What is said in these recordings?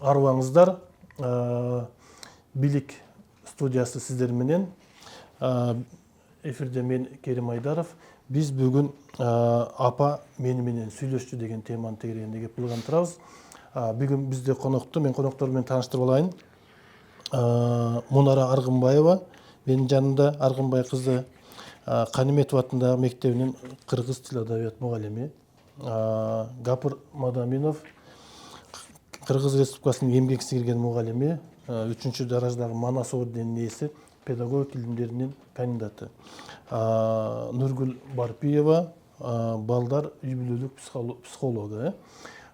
арыбаңыздар. Билик студиясы сиздер менен. Эфирде мен Керим Айдаров. Биз бүгүн апа мени менен сүйлөшчү деген теманы тегерегинде кеп кылган турабыз. Бүгүн бизде конокту, мен коноктор менен тааныштырып алайын. Мунара Аргынбаева, менин жанымда Аргынбай кызы, Каниметов атындагы мектебинин кыргыз тил адабият мугалими. Гапыр Мадаминов, Кыргыз Республикасынын эмгек сиңирген мугалими, 3-чү дараждагы Манас орденинин ээси, педагогика илимдеринин кандидаты. Нургүл Барпиева, балдар үй бүлөлүк психологу.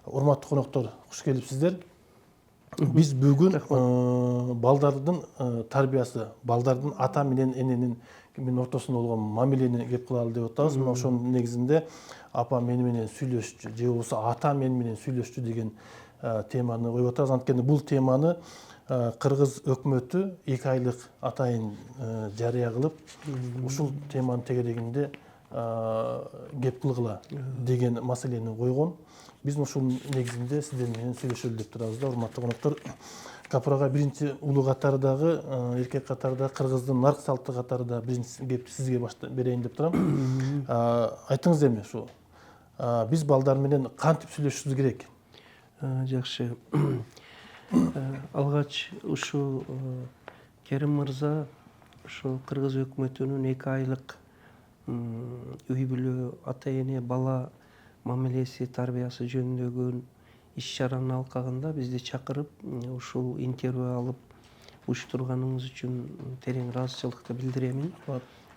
Урматтуу коноктор, куш келипсиздер. Биз бүгүн балдардын тарбиясы, балдардын ата менен эненин ортосунда болгон мамилени кеп кылалы деп атабыз. Мына ошонун негизинде апа мени менен сүйлөшчү, же болбосо ата мени менен сүйлөшчү деген теманы коюп атабыз. Анткени бул теманы Кыргыз өкмөтү 2 айлык атайын жарыя кылып, ушул теманын тегерегинде кеп кылгыла деген маселени койгон. Биз ушул негизинде сиздер менен сүйлөшөлү деп турабыз да, урматтуу коноктор. Капырага биринчи улуу катардагы, эркек катардагы, кыргыздын нарк салты катарында биринчи кепти сизге берейин деп турам. Айтыңыз эми ушу биз балдар менен кантип сүйлөшүшүбүз керек? Жакшы. Алгач ушул Керим мырза ошо Кыргыз өкмөтүнүн 2 айлык үй бүлө, ата эне, бала мамилеси, тарбиясы жөнүндөгү иш-чаранын алкагында бизди чакырып, ушул интервью алып уюштурганыңыз үчүн терең ыраазычылыкты билдиремин.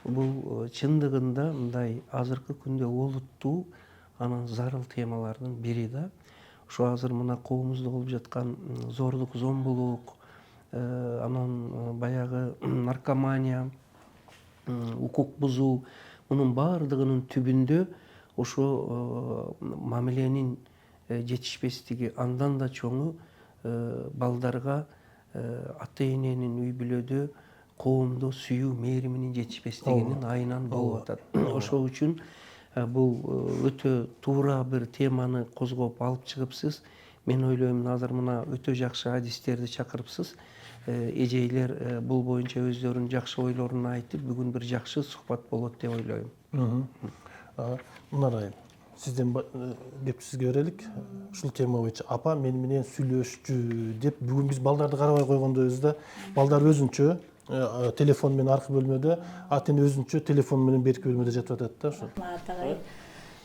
Бул чындыгында мындай азыркы күндө олуттуу, анан зарыл темалардын бири да. Ушу азыр мына коомубузда болуп жаткан зордук, зомбулук, анан баягы наркомания, укук бузуу, мунун баардыгынын түбүндө ошо мамиленин жетишпестиги, андан да чоңу балдарга ата эненин үй бүлөдө коомдо сүйүү, мээриминин жетишпестигинин айынан болуп атат. Ошол үчүн бул өтө туура бир теманы козгоп алып чыгыпсыз. Мен ойлойм, азыр мына өтө жакшы адистерди чакырыпсыз. Эжейлер бул боюнча өздөрүнүн жакшы ойлорун айтып, бүгүн бир жакшы сухбат болот деп ойлойм. Мунара, сизден кеп сизге берелик. Ушул тема боюнча апа мени менен сүйлөшчү деп бүгүн биз балдарды карабай койгондойбуз да. Балдар өзүнчө телефон менен аркы бөлмөдө, ата эне өзүнчө телефон менен берки бөлмөдө жатып атат да ошо. Атагай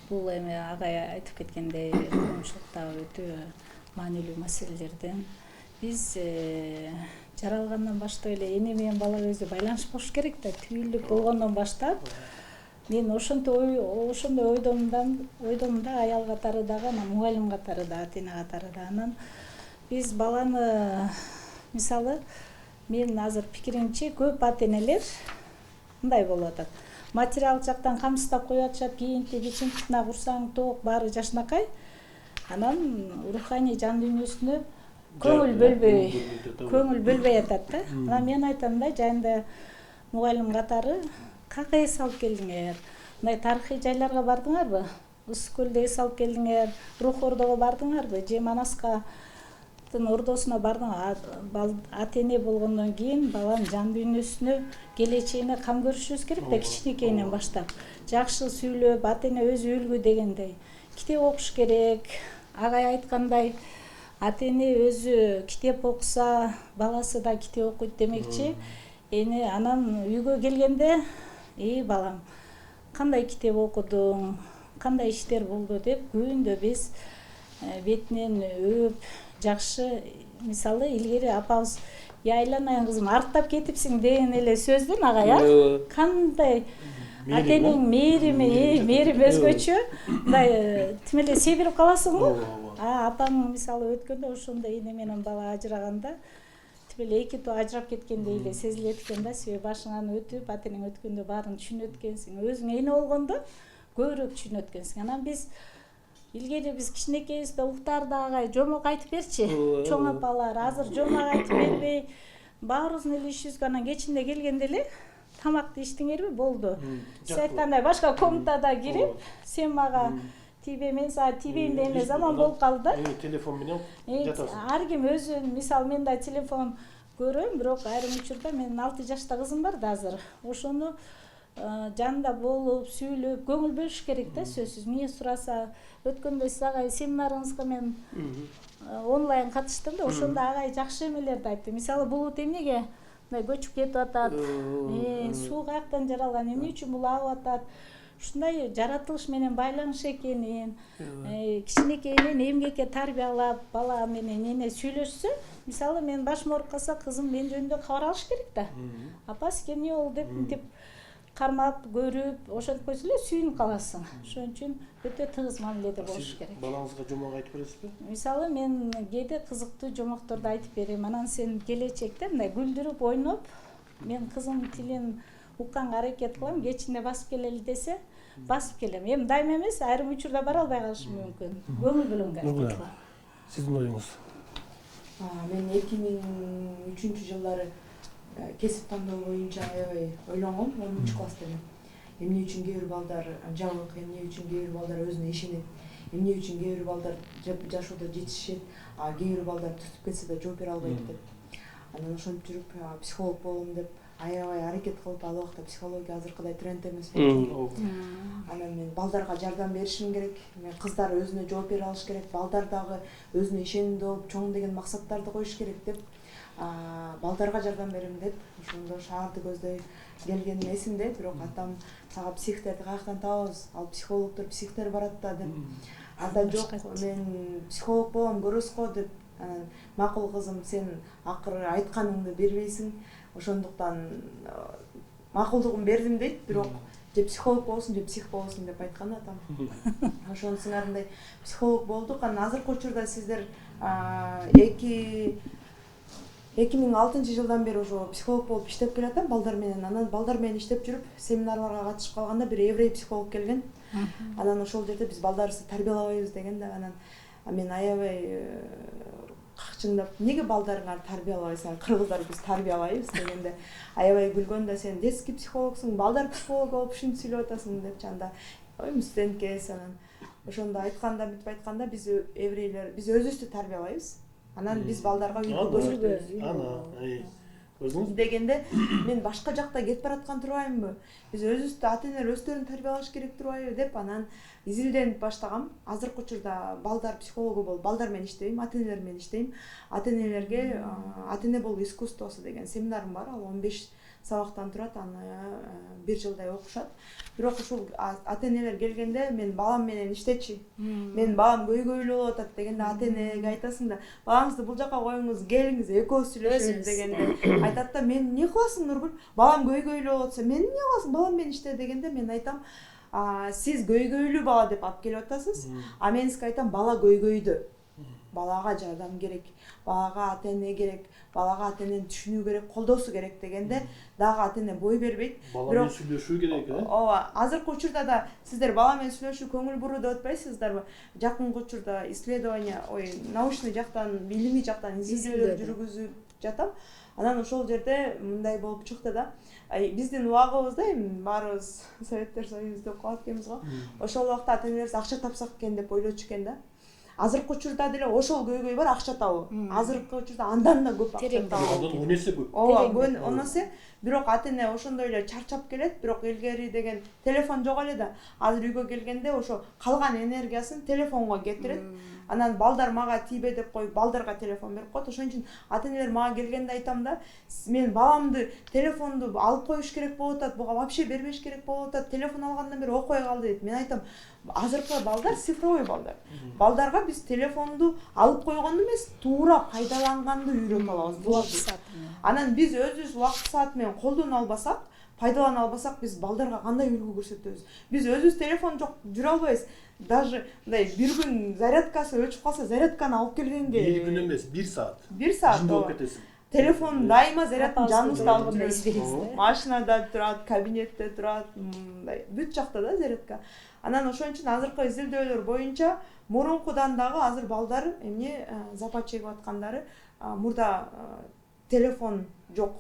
бул эми агай айтып кеткендей коомчулуктагы өтө маанилүү маселелерден биз жаралгандан баштап эле эне менен бала өзү байланыш болуш керек да. Түйүлдүк болгондон баштап мен ошондой ойдомун да, аял катары дагы, анан мугалим катары да, ата эне катары да. Анан биз баланы мисалы мен азыр пикиримче көп ата энелер мындай болуп атат. Материалдык жактан камсыздап коюп атышат, кийинти, бичимтикна, курсаң ток баары жашынакай. Анан руханий жан дүйнөсүнө көңүл бөлбөй атат да. Анан мен айтам да, жайында мугалим катары как эс алып келдиңер? Мындай тарыхый жайларга бардыңарбы? Ысык көлдө эс алып келдиңер, Рух Ордого бардыңарбы? Же Манаска ордосуна бардың, ата эне болгондон кийин баланын жан дүйнөсүнө, келечегине кам көрүшүбүз керек да, кичинекейинен баштап. Жакшы сүйлөп, ата эне өзү үлгү дегендей. Китеп окуш керек. Агай айткандай, ата эне өзү китеп окуса, баласы да китеп окуйт демекчи. Эне анан үйгө келгенде, балам, кандай китеп окудуң, кандай иштер болду деп күндө биз бетинен өп, жакшы, мисалы илгери апабыз айланайын кызым, арктап кетипсиң деген эле сөздөн агай, кандай ата эненин мээрими өзгөчө, мындай тим эле себирип каласың го. Апаң мисалы өткөндө ошондо эне менен бала ажыраганда тим эле экитөө ажырап кеткендей эле сезилет экен да. Себеби башыңан өтүп, ата энең өткөндө баарын түшүнөт экенсиң. Өзүң эне болгондо көбүрөөк түшүнөт экенсиң. Анан биз илгери биз кичинекейибизде уктарды агай жомок айтып берчи, чоң апалар. Азыр жомок айтып бербей, баарыбыздын эле ишибизге анан кечинде келгенде эле тамакты иштиңерби, болду. Сиз айткандай башка комнатада кирип, сен мага тийбей, мен сага тийбейм деген заман болуп калды да. Телефон менен жатасың. Ар ким өзүн, мисалы мен да телефон көрөм, бирок айрым учурда менин 6 жашта кызым бар да азыр. Ошону жанында болуп, сүйлөп, көңүл бөлүш керек да, сөзсүз. Эмне сураса, өткөндө сиз агай семинарыңызга мен онлайн катыштым да, ошондо агай жакшы эмелерди айтты. Мисалы, булут эмнеге мындай көчүп кетип атат, суу каяктан жаралган, эмне үчүн бул агып атат. Ушундай жаратылыш менен байланыш экенин, кичинекейинен эмгекке тарбиялап, бала менен эне сүйлөшсө, мисалы мен башым ооруп калса, кызым мен жөнүндө кабар алыш керек да. Апа сизге эмне болду деп мынтип кармап, көрүп, ошентип койсо эле сүйүнүп каласың. Ошон үчүн өтө тыгыз мамиледе болуш керек. Балаңызга жомок айтып бересизби? Мисалы мен кээде кызыктуу жомокторду айтып берем. Анан сен келечекте мындай күлдүрүп, ойноп, мен кызым тилин укканга аракет кылам, кечинде басып келели десе, басып келем. Эми дайыма эмес, айрым учурда бара албай калышым мүмкүн. Көңүл бөлөнгөн. Сиздин оюңуз? Мен 2003-жылдары кесип тандоо боюнча аябай ойлонгом, 10 класста элем. Эмне үчүн кээ бир балдар жабык, эмне үчүн кээ бир балдар өзүнө ишенет, эмне үчүн кээ бир балдар жашоодо жетишет, а кээ бир балдар түтүп кетсе да жооп бере албайт деп. Анан ошентип жүрүп психолог болом деп аябай аракет кылып, ал убакта психология азыркыдай тренд эмес болчу. Анан мен балдарга жардам беришим керек, мен кыздар өзүнө жооп бере алыш керек, балдар дагы өзүнө ишенимдүү болуп, чоң деген максаттарды коюш керек деп, балдарга жардам берем деп, ошондо шаарды көздөй келгеним эсимде, бирок атам сага психтерди каяктан табабыз, ал психологдор, психтер барат да деп. Анда жок, мен психолог болом, көрөсүз го деп. Макул кызым, сен акыры айтканыңды бербейсиң, ошондуктан макулдугун бердим дейт, бирок же психолог болсун, же псих болсун деп айткан атам. Ошонун сыңарындай психолог болдук. Анан азыркы учурда сиздер 2006-жылдан бери ошо психолог болуп иштеп келатам балдар менен. Анан балдар менен иштеп жүрүп, семинарларга катышып калганда бир еврей психолог келген. Анан ошол жерде биз балдарыбызды тарбиялабайбыз деген да. Анан мен аябай качындап, неге балдарыңарды тарбиялабайсың? Кыргыздар биз тарбиялайбыз дегенде аябай күлгөн да, сен детский психологсуң, балдар психологу болуп ушинтип сүйлөп атасың деп жанда. Ой, студенткес. Анан ошондо айтканда, мынтип айтканда биз еврейлер, биз өзүбүздү тарбиялайбыз. Анан биз балдарга үйгө көрсөтөбүз. Көрдүңүзбү дегенде, мен башка жакта кетип бараткан турбаймынбы? Биз өзүбүздү ата-энелер өздөрүн тарбиялаш керек турбайбы деп анан изилденип баштагам. Азыркы учурда балдар психологу болуп, балдар менен иштебейм, ата-энелер менен иштейм. Ата-энелерге ата-эне болуу искусствосу деген семинарым бар. Ал 15 сабактан турат, аны 1 жылдай окушат. Бирок ушул ата-энелер келгенде, мен балам менен иштечи. Мен балам көйгөйлүү болуп атат дегенде ата-энеге айтасың да, балаңызды бул жака коюңуз, келиңиз, экөөбүз сүйлөшөбүз дегенде айтат да, мен эмне кыласың Нургүл? Балам көйгөйлүү болуп атса, мен эмне кыласың? Балам менен иште дегенде мен айтам, сиз көйгөйлүү бала деп алып келип атасыз, а мен сизге айтам, бала көйгөйдө. Балага жардам керек, балага ата-эне керек, балага ата-энени түшүнүү керек, колдоосу керек дегенде дагы ата-эне бой бербейт. Бала менен сүйлөшүү керек, Ооба, азыркы учурда да сиздер бала менен сүйлөшүү көңүл буруу деп атпайсыздарбы? Жакынкы учурда исследование, научный жактан, илимий жактан изилдөөлөр жүргүзүп жатам. Анан ошол жерде мындай болуп чыкты да. Биздин убагыбызда эми баарыбыз Советтер Союзунда калат экенбиз го. Ошол убакта ата-энелерибиз акча тапсак экен деп ойлочу экен да. Азыркы учурда деле ошол көйгөй бар, акча табуу. Азыркы учурда андан да көп акча табуу. Андан 10 эсе көп. Ооба, 10 эсе. Бирок ата-эне ошондой эле чарчап келет, бирок илгери деген телефон жок эле да. Азыр үйгө келгенде ошо калган энергиясын телефонго кетирет. Анан балдар мага тийбе деп коюп, балдарга телефон берип коет. Ошон үчүн ата-энелер мага келгенде айтам да, мен баламды телефонду алып коюш керек болуп атат, буга вообще бербеш керек болуп атат. Телефон алгандан бери окуй калды дейт. Мен айтам, азыркы балдар цифровой балдар. Балдарга биз телефонду алып койгонду эмес, туура пайдаланганды үйрөтүп алабыз. Анан биз өзүбүз убакыт саат менен колдоно албасак, пайдалана албасак, биз балдарга кандай үлгү көрсөтөбүз? Биз өзүбүз телефон жок жүрө албайбыз. Даже мындай бир күн зарядкасы өчүп калса, зарядканы алып келгенге бир күн эмес, 1 саат. 1 саат жындап кетесиң. Телефон дайыма зарядтын жаныбызда алып жүрөбүз. Машинада турат, кабинетте турат, мындай бүт жакта да зарядка. Анан ошон үчүн азыркы изилдөөлөр боюнча мурункудан дагы азыр балдар эмне запад чегип аткандары, мурда телефон жок,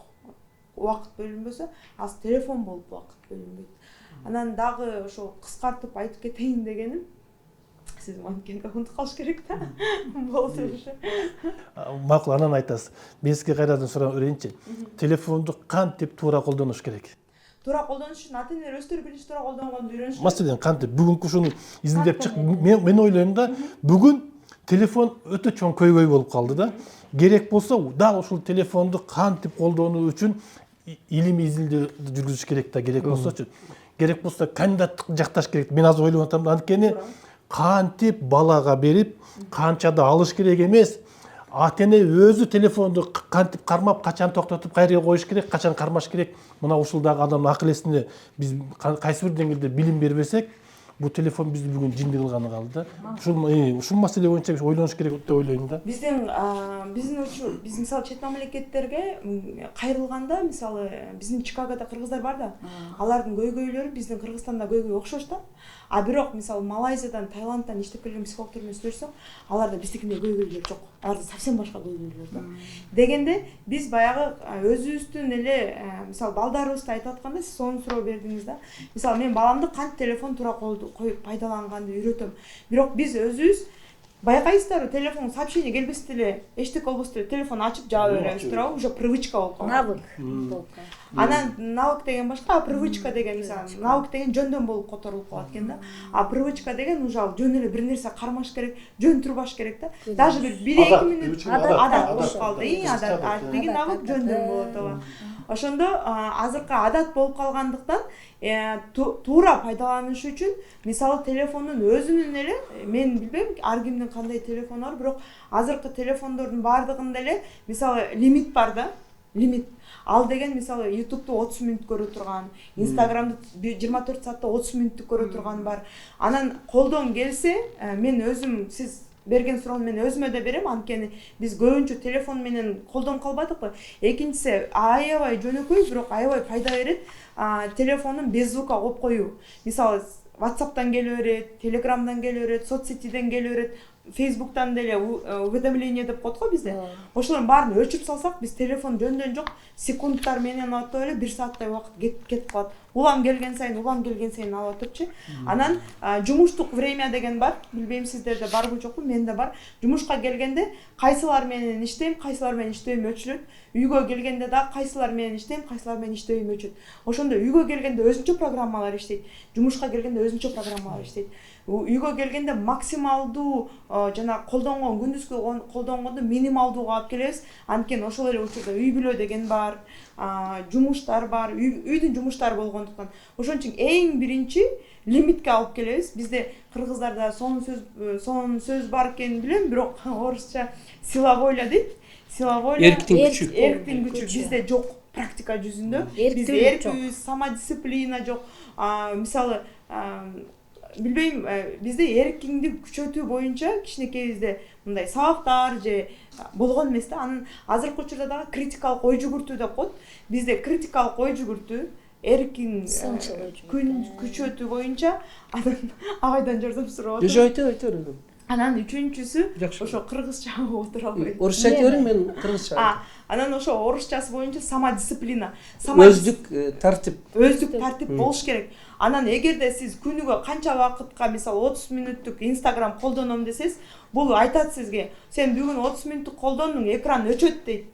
убакыт бөлүнбөсө, азыр телефон болуп убакыт бөлүнбөйт. Анан дагы ошо кыскартып айтып кетейин дегеним, сиз анткени унутуп калыш керек да. Болот уже. Макул, анан айтасыз. Мен сизге кайрадан сурап берейинчи. Телефонду кантип туура колдонуш керек? Туура колдонуш үчүн ата-энелер өздөрү биринчи туура колдонгонду үйрөнүш керек. Маселен, кантип бүгүнкү ушуну изилдеп чык. Мен ойлойм да, бүгүн телефон өтө чоң көйгөй болуп калды да. Керек болсо дал ушул телефонду кантип колдонуу үчүн илимий изилдөө жүргүзүш керек да, керек болсочу. Керек болсо кандидаттык жакташ керек. Мен азыр ойлоп атам да, анткени кантип балага берип, канчада алыш керек эмес. Ата-эне өзү телефонду кантип кармап, качан токтотуп, кайерге коюш керек, качан кармаш керек. Мына ушул дагы адамдын акыл эсине биз кайсы бир деңгээлде билим бербесек, бул телефон бизди бүгүн жинди кылганы калды да. Ушул маселе боюнча биз ойлонуш керек деп ойлойм да. Биз мисалы чет мамлекеттерге кайрылганда, мисалы биздин Чикагода кыргыздар бар да. Алардын көйгөйлөрү биздин Кыргызстанда көйгөй окшош да. А бирок мисалы Малайзиядан, Таиландтан иштеп келген психологдор менен сүйлөшсөк, аларда биздикиндей көйгөйлөр жок. Аларда совсем башка көйгөйлөр да. Дегенде биз баягы өзүбүздүн эле мисалы балдарыбызды айтып атканда, сиз сону суроо бердиңиз да. Мисалы мен баламды кантип телефон туура коюп пайдаланганды үйрөтөм. Бирок биз өзүбүз байкайсыздарбы, телефон сообщение келбесе деле, эчтеке болбосо деле телефон ачып жаба беребиз туурабы? Уже привычка болуп калган. Навык. Анан навык деген башка, а привычка деген мисалы навык деген жөндөн болуп которулуп калат экен да. А привычка деген уже жөн эле бир нерсе кармаш керек, жөн турбаш керек да. Даже бир 1-2 мүнөт адат болуп калды. Адат деген навык жөндөн болот ооба. Ошондо азыркы адат болуп калгандыктан туура пайдаланыш үчүн мисалы телефондун өзүнүн эле мен билбейм ар кимдин кандай телефону бар, бирок азыркы телефондордун баардыгында эле мисалы лимит бар да. Лимит. Ал деген мисалы YouTube'ду 30 мүнөт көрө турган, Instagram'ды 24 саатта 30 мүнөттүк көрө турган бар. Анан колдон келсе, мен өзүм сиз берген суроону мен өзүмө да берем, анткени биз көбүнчө телефон менен колдонуп калбадыкпы. Экинчиси аябай жөнөкөй, бирок аябай пайда берет. Телефонун без звука коюп коюу. Мисалы WhatsApp'тан келе берет, Telegram'дан келе берет, соцсетиден келе берет, Facebook'тан деле уведомление деп коет го бизде. Ошолордун баарын өчүрүп салсак, биз телефон жөндөн жок, секундтар менен атып эле 1 сааттай убакыт кетип калат. Улам келген сайын алып атыпчы. Анан жумуштук время деген бар. Билбейм сиздерде барбы жокпу, менде бар. Жумушка келгенде кайсылар менен иштейм, кайсылар менен иштөөм өчүлөт. Үйгө келгенде да кайсылар менен иштейм, кайсылар менен иштөөм өчөт. Ошондо үйгө келгенде өзүнчө программалар иштейт. Жумушка келгенде өзүнчө программалар иштейт. Үйгө келгенде максималдуу жана колдонгон күндүзгү колдонгонду минималдууга алып келебиз. Анткени ошол эле учурда үй бүлө деген бар, жумуштар бар, үйдүн жумуштары болгондуктан. Ошон үчүн эң биринчи лимитке алып келебиз. Бизде кыргыздарда сонун сөз бар экенин билем, бирок орусча сила воля дейт. Сила воля эрктин күчү бизде жок практика жүзүндө. Бизде эркибиз, самодисциплина жок. Мисалы билбейм, бизде эркиңди күчөтүү боюнча кичинекейибизде мындай сабактар же болгон эмес да. Анын азыркы учурда дагы критикалык ой жүгүртүү деп коет. Бизде критикалык ой жүгүртүү, эркин күчөтүү боюнча анан абайдан жардам сурап атам. Айта. Анан үчүнчүсү ошо кыргызча отура албайм. Орусча айта берем, мен кыргызча. Анан ошо орусчасы боюнча самодисциплина. Өздүк тартип болуш керек. Анан эгерде сиз күнүгө канча убакытка мисалы 30 мүнөттүк Instagram колдоном десеңиз, бул айтат сизге, сен бүгүн 30 мүнөттүк колдондуң, экран өчөт дейт.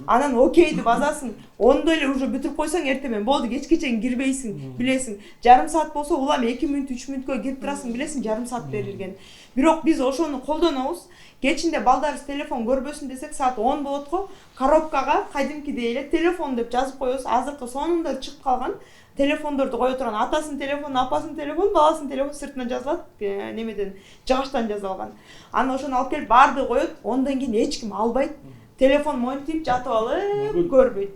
Анан окейди базасың, ондо эле уже бүтүрүп койсоң эртең болду, кечке чейин кирбейсиң, билесиң. Жарым саат болсо улам 2 мүнөт, 3 мүнөткө кирип турасың, билесиң, жарым саат берилген. Бирок биз ошону колдонобуз. Кечинде балдарыбыз телефон көрбөсүн десек, саат 10 болот го, коробкага кадимкидей эле телефон деп жазып коебуз. Азыркы сонунда чыгып калган телефондорду кое турган, атасынын телефону, апасынын телефону, баласынын телефону сыртынан жазылат, немеден, жыгачтан жазылган. Аны ошону алып келип барды коет, ондан кийин эч ким албайт. Телефон монтип жатып алып көрбөйт.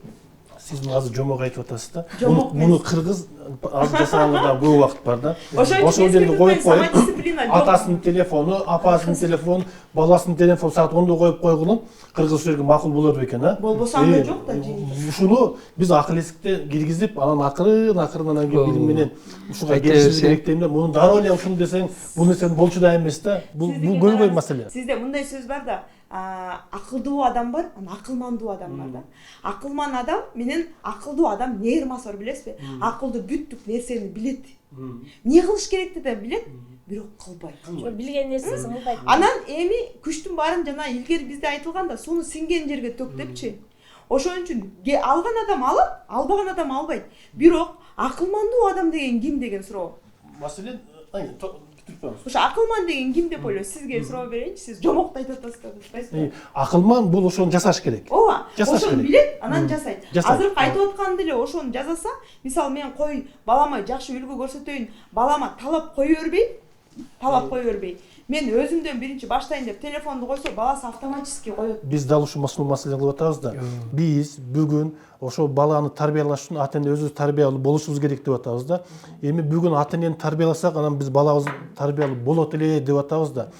Сиз азыр жомок айтып атасыз да. Муну кыргыз азыр жасаганга да көп убакыт бар да. Ошол жерде коюп коюп, атасынын телефону, апасынын телефону, баласынын телефону саат 10-да коюп койгулум, кыргыз жерге макул болор бекен, а? Болбосо анда жок да. Ушуну биз акыл эсикте киргизип, анан акырын анан билим менен ушуга келишиш керек дейм да. Муну дароо эле ушуну десең, бул нерсе болчу да эмес да. Бул көйгөй маселе. Сизде мындай сөз бар да. Акылдуу адам бар, акылмандуу адам бар да. Акылман адам менен акылдуу адам нейромасор билесизби? Акылдуу бүттүк нерсени билет. Эмне кылыш керекти да билет. бирок кылбайт. Ошо билген нерсесин кылбайт. Анан эми күчтүн баарын жана илгери бизде айтылганда суну сиңген жерге төк депчи. Ошон үчүн алган адам алып, албаган адам албайт. Бирок акылмандуу адам деген ким деген суроо. Маселен, бүтүрүп коюңуз. Ошо акылман деген ким деп ойлойсуз? Сизге суроо берейинчи. Сиз жомокту айтып атасыздар, дурбайсызбы? Акылман бул ошону жасаш керек. Ооба. Жасаш Ошону керек. билет, анан жасайт. Жасайт. Азыр айтып атканды эле ошону жасаса, мисалы мен кой балама жакшы үлгү көрсөтөйүн, балама талап кое бербей, мен өзүмдөн биринчи баштайын деп телефонду койсо, баласы автоматически коет. Биз дал ушул маселени кылып атабыз да. Биз бүгүн ошо баланы тарбиялаш үчүн ата эне өзүбүз тарбиялуу болушубуз керек деп атабыз да. Эми бүгүн ата энени тарбияласак, анан биз балабыз тарбиялуу болот эле деп атабыз да.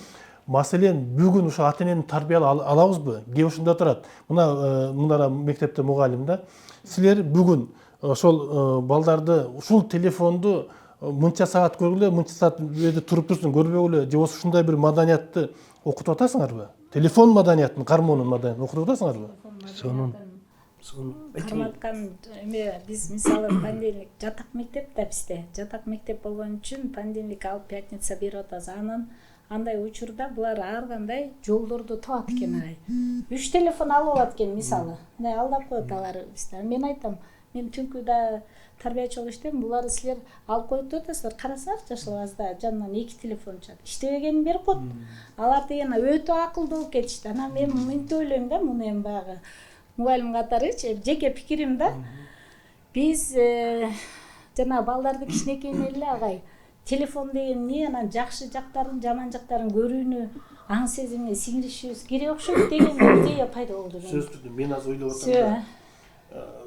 Маселен, бүгүн ошо ата энени тарбиялай алабызбы? Кээ ушунда турат. Мына мектепте мугалим да. Силер бүгүн ошол балдарды ушул телефонду мынча саат көргүлө, мынча саат жерде туруп турсун көрбөгүлө, же болбосо ушундай бир маданиятты окутуп атасыңарбы? Телефон маданиятын, кармоонун маданиятын окутуп атасыңарбы? сонун Карматкан эме биз мисалы понедельник жатак мектеп да бизде. Жатак мектеп болгон үчүн понедельник алып пятница берип атабыз. Анан андай учурда булар ар кандай жолдорду табат экен агай. 3 телефон алып алат экен мисалы. Мындай алдап коет алар бизде. Мен айтам, мен түнкү да тарбиячы болуп иштейм, буларды силер алып коюп атасыздар, карасаңар жашлабазда жанынан 2 телефон чыгат. Иштебегенин берип коет. Алар деген өтө акылдуу болуп кетишти. Анан мен мынтип ойлойм да, муну эми баягы мугалим катарычы жеке пикирим да. Биз жана балдарды кичинекейинен эле агай телефон деген эмне, анан жакшы жактарын, жаман жактарын көрүүнү аң сезимине сиңиришибиз керек окшойт деген идея пайда болду. Сөз түрдө мен азыр ойлоп атам.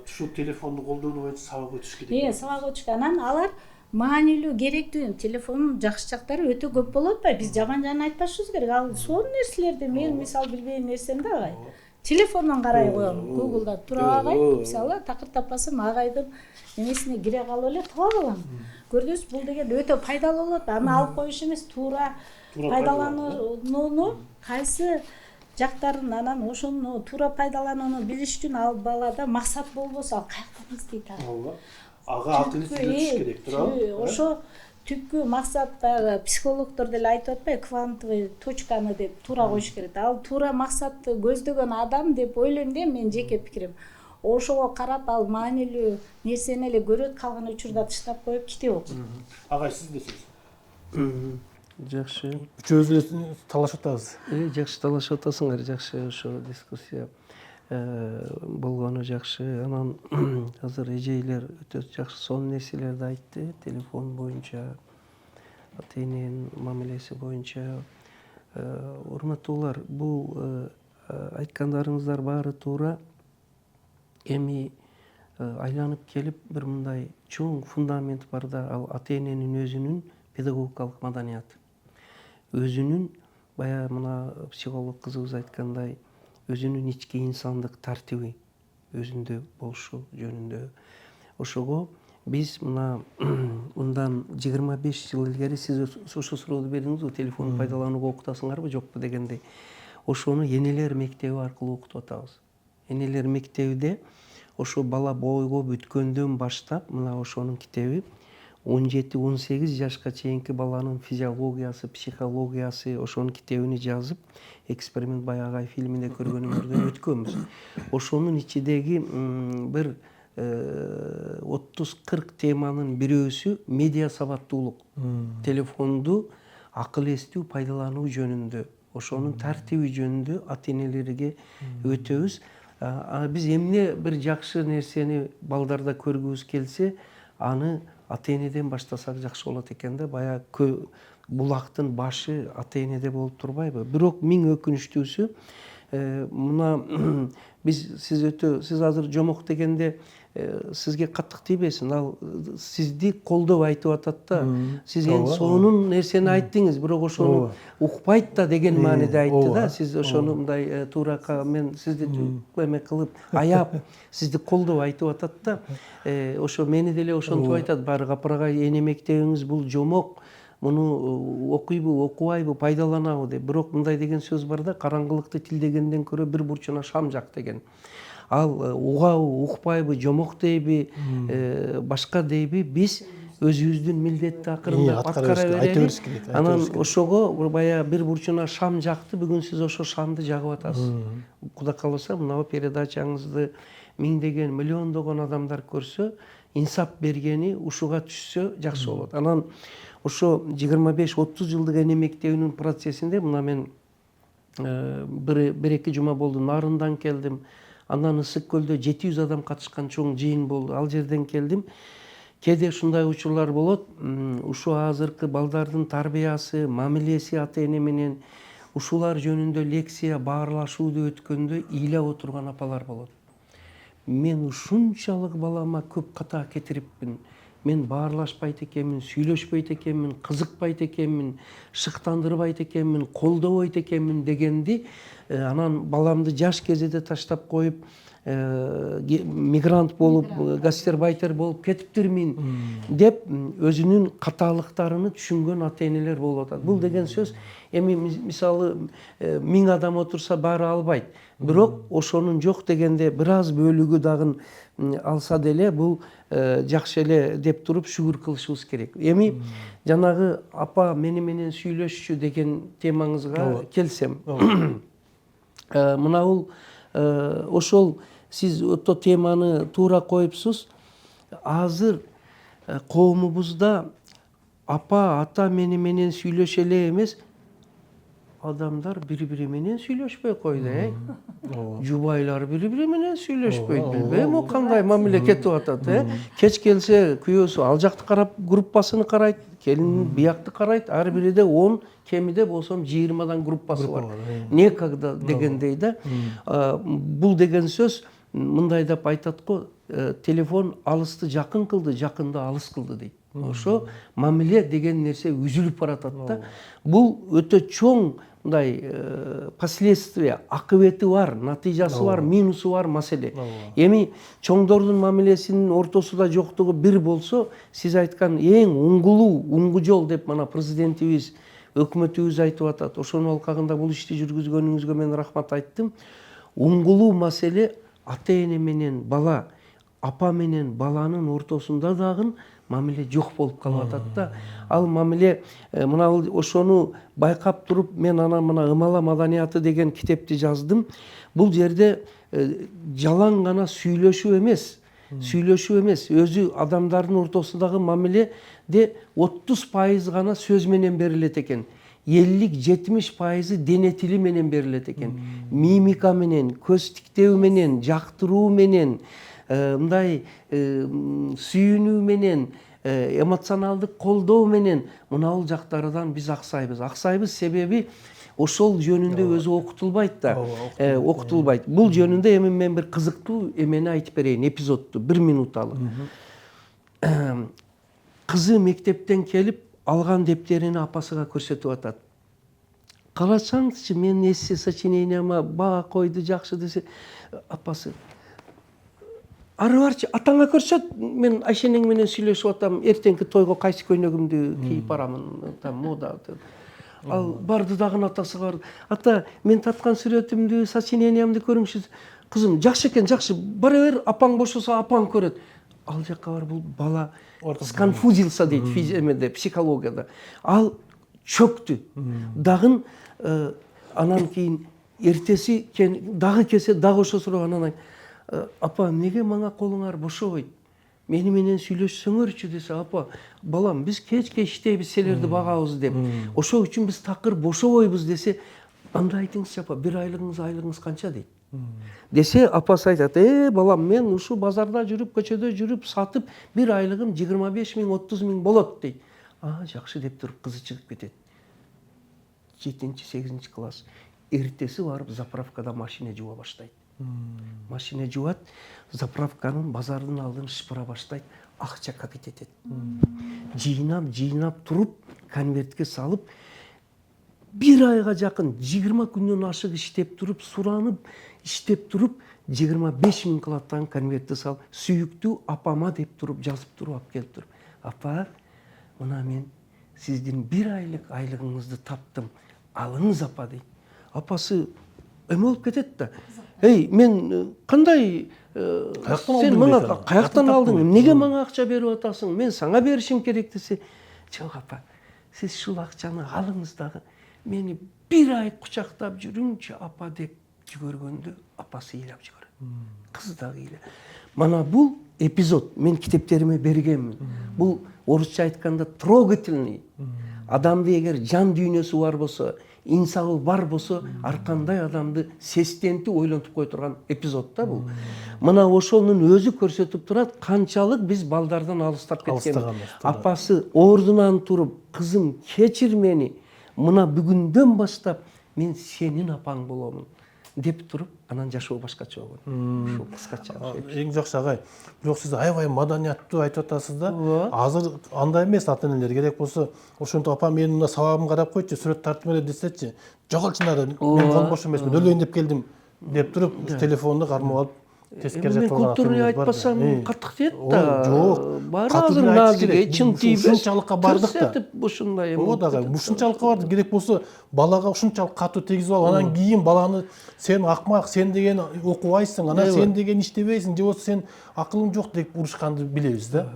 Ушул телефонду колдонуу боюнча сабак өтүш керек. Сабак өтүш керек. Анан алар маанилүү, керектүү. Телефондун жакшы жактары өтө көп болуп атпайбы? Биз жаман жагын айтпашыбыз керек. Ал сонун нерселерди мен мисалы билбеген нерсемди агай телефондон карай коем. Google'да тура агай, мисалы такыр таппасам агайдын эмесине кире калып эле таба алам. Көрдүңүз, бул деген өтө пайдалуу болот. Аны алып коюш эмес, туура пайдаланууну кайсы жактарын, анан ошону туура пайдаланууну билиш үчүн ал балада максат болбосо ал каяктан издейт ага. Ооба. Ага акыл изилдетиш керек, туурабы? Ошо түпкү максат баягы психологдор деле айтып атпайбы, квантовый точканы деп туура коюш керек. Ал туура максатты көздөгөн адам деп ойлойм да мен жеке пикирим. Ошого карап ал маанилүү нерсени эле көрөт, калган учурда таштап коюп кетип окуйт. Агай, сиз десеңиз. жакшы. Үчөөбүз эле талашып атабыз. Жакшы талашып атасыңар, жакшы ошо дискуссия болгону жакшы. Анан азыр эжейлер өтө жакшы сонун нерселерди айтты. Телефон боюнча, ата эненин мамилеси боюнча. Урматтуулар, бул айткандарыңыздар баары туура. Эми айланып келип бир мындай чоң фундамент бар да, ал ата эненин өзүнүн педагогикалык маданияты. Өзүнүн бая мына психолог кызыбыз айткандай, өзүнүн ички инсандык тартиби өзүндө болушу жөнүндө. Ошого биз мына мындан 25 жыл илгери сиз ошо сурооду бердиңизби, телефон пайдаланууга окутасыңарбы жокпу дегендей. Ошону энелер мектеби аркылуу окутуп атабыз. Энелер мектебиде ошо бала бойго бүткөндөн баштап мына ошонун китеби 17-18 жашка чейинки баланын физиологиясы, психологиясы, ошонун китебини жазып, эксперимент баягы фильминде көргөнүңөрдөн өткөнбүз. Ошонун ичидеги бир 30-40 теманын бирөөсү медиа сабаттуулук. Телефонду акыл эстүү пайдалануу жөнүндө, ошонун тартиби жөнүндө ата энелерге өтөбүз. Биз эмне бир жакшы нерсени балдарда көргүбүз келсе, аны ата энеден баштасак жакшы болот экен да. Баягы булактын башы ата энеде болуп турбайбы? Бирок миң өкүнүчтүүсү, мына сиз азыр жомок дегенде сизге каттык тийбесин, ал сизди колдоп айтып атат да. Сиз эми сонун нерсени айттыңыз, бирок ошону укпайт да деген мааниде айтты да. Сиз ошону мындай туурака мен сизди эме кылып, аяп, сизди колдоп айтып атат да. Ошо мени деле ошентип айтат, барык апарагай, эне мектебиңиз бул жомок, муну окуйбу, окубайбы, пайдаланабы деп. Бирок мындай деген сөз бар да, караңгылыкты тилдегенден көрө бир бурчуна шам жак деген. Ал угабы, укпайбы, жомок дейби, башка дейби, биз өзүбүздүн милдетти акырындап аткара аткара бериш керек, айта берели. бериш керек, айта Анан бериш керек. ошого баягы бир бурчуна шам жакты, бүгүн сиз ошо шамды жагып атасыз. Кудай кааласа мына передачаңызды миңдеген, миллиондогон адамдар көрсө, инсап бергени ушуга түшсө жакшы болот. Анан ошо 25-30 жылдык эне мектебинин процессинде мына мен бир эки жума болду Нарындан келдим. Андан Ысык көлдө 700 адам катышкан чоң жыйын болду. Ал жерден келдим. Кээде ушундай учурлар болот. Ушу азыркы балдардын тарбиясы, мамилеси ата эне менен ушулар жөнүндө лекция, баарлашууду өткөндө ыйлап отурган апалар болот. Мен ушунчалык балама көп ката кетириппин. Мен баарлашпайт экенмин, сүйлөшпөйт экенмин, кызыкпайт экенмин, шыктандырбайт экенмин, колдобойт экенмин дегенди анан баламды жаш кезеде таштап коюп мигрант болуп, гастарбайтер болуп кетиптирмин деп өзүнүн каталыктарын түшүнгөн ата энелер болуп атат. Бул деген сөз эми мисалы 1000 адам отурса баары албайт. Бирок ошонун жок дегенде бир аз бөлүгү дагы алса деле бул жакшы эле деп туруп шүгүр кылышыбыз керек. Эми жанагы апа мени менен сүйлөшчү деген темаңызга келсем. Мына бул ошол сиз ото теманы туура коюпсуз. Азыр коомубузда апа, ата мени менен сүйлөшө эле эмес, адамдар бири-бири менен сүйлөшпөй койду, Жубайлар бири-бири менен сүйлөшпөйт. Билбейм о кандай мамиле кетип атат, Кеч келсе күйөөсү ал жакты карап, группасыны карайт, келин биякты карайт, ар бириде 10, кемиде болсом 20дан группасы бар. Некогда дегендей да. Бул деген сөз мындай деп айтат го, телефон алысты жакын кылды, жакынды алыс кылды дейт. Ошо мамиле деген нерсе үзүлүп баратат да. Бул өтө чоң мындай последствия, акыбети бар, натыйжасы бар, минусу бар маселе. Эми чоңдордун мамилесинин ортосунда жоктугу бир болсо, сиз айткан эң уңгулуу, уңгу жол деп мана президентибиз, өкмөтүбүз айтып атат. Ошонун алкагында бул ишти жүргүзгөнүңүзгө мен рахмат айттым. Уңгулуу маселе ата эне менен бала, апа менен баланын ортосунда дагы мамиле жок болуп калып атат да. Ал мамиле мына ошону байкап туруп мен анан мына ымала маданияты деген китепти жаздым. Бул жерде жалаң гана сүйлөшүү эмес, өзү адамдардын ортосундагы мамиледе 30% гана сөз менен берилет экен. 50-70% дене тили менен берилет экен. Мимика менен, көз тиктөө менен, жактыруу менен, мындай сүйүнүү менен, эмоционалдык колдоо менен мына бул жактардан биз аксайбыз. Аксайбыз себеби ошол жөнүндө өзү окутулбайт да. Окутулбайт. Бул жөнүндө эми мен бир кызыктуу эмени айтып берейин, эпизодду 1 минуталык. Кызы мектептен келип алган дептерини апасыга көрсөтүп атат. Карасаңызчы, мен эссе сочиненияма баа койду, жакшы десе, апасы ары барчы, атаңа көрсөт, мен Айшенең менен сүйлөшүп атам, эртеңки тойго кайсы көйнөгүмдү кийип барамын, там мода. Ал барды дагы атасы барды. Ата, мен таткан сүрөтүмдү, сочинениямды көрүңүзчү. Кызым, жакшы экен, жакшы. Бара бер, апаң бошосо апаң көрөт. Ал жакка бар, бул бала сконфузился дейт физиомеде, психологияда. Ал чөктү. Дагы анан кийин эртеси дагы кесе, дагы ошо суроо анан апа, неге мага колуңар бошобойт? Мени менен сүйлөшсөңөрчү десе, апа, балам, биз кечке иштейбиз, силерди багабыз деп. Ошол үчүн биз такыр бошобойбуз десе, анда айтыңызчы апа, 1 айлыгыңыз канча дейт. Десе, апасы айтат, балам, мен ушу базарда жүрүп, көчөдө жүрүп, сатып, 1 айлыгым 25 000, 30 000 болот дейт. Жакшы деп туруп кызы чыгып кетет. 7-8 класс. Эртеси барып заправкада машина жууа баштайт. Машина жуат, заправканын базардын алдын шыпыра баштайт, акча капит этет. Жыйнап туруп, конвертке салып, 1 айга жакын 20 күндөн ашык иштеп туруп, суранып иштеп туруп, 25 000 кылаттан конвертти салып, сүйүктүү апама деп туруп, жазып туруп, алып келип туруп. Апа, мына мен сиздин 1 айлык айлыгыңызды таптым, алыңыз апа дейт. Апасы эме болуп кетет да. Мен кандай Каяктан сен алдың мага дейт анан? каяктан Каяктан алдың? таптың? Эмнеге мага акча берип атасың? Мен сага беришим керек десе, жок апа, сиз ушул акчаны алыңыз дагы. Мени бир ай кучактап жүрүңчү апа деп жүгөргөндө апасы ыйлап жүгөрөт. Кыз дагы ыйлайт. Мана бул эпизод мен китептериме бергенмин. Бул орусча айтканда трогательный. Адамды эгер жан дүйнөсү бар болсо, инсабы бар болсо, ар кандай адамды сестентип ойлонтуп кое турган эпизод да бул. Мына ошонун өзү көрсөтүп турат канчалык биз балдардан алыстап кеткенбиз. Алыстаганбыз, туура. Апасы ордунан туруп, кызым кечир мени, мына бүгүндөн баштап мен сенин апаң боломун деп туруп, анан жашоо башкача болгон. Ушул кыскача. Эң жакшы агай. Бирок сиз аябай маданияттуу айтып атасыз да. Азыр андай эмес, ата-энелер керек болсо ошентип апа мен мына сабагымды карап койчу, сүрөт тартып бере десечи, жок нары, мен колум бош эмесмин, өлөйүн деп келдим деп туруп, телефонду кармап алып тескери Мен жатып алган культурный ата-энелер бар да. айтпасам каттык тиет да. Жок. Баары азыр назик, чын тийбес. Ушунчалыкка бардык да. Көрсөтүп ушундай эме. Ооба дагы ушунчалыкка барды, керек болсо балага ушунчалык катуу тийгизип алып, анан кийин баланы сен акмак, сен деген окубайсың, анан сен деген иштебейсиң, же болбосо сен акылың жок деп урушканды билебиз да.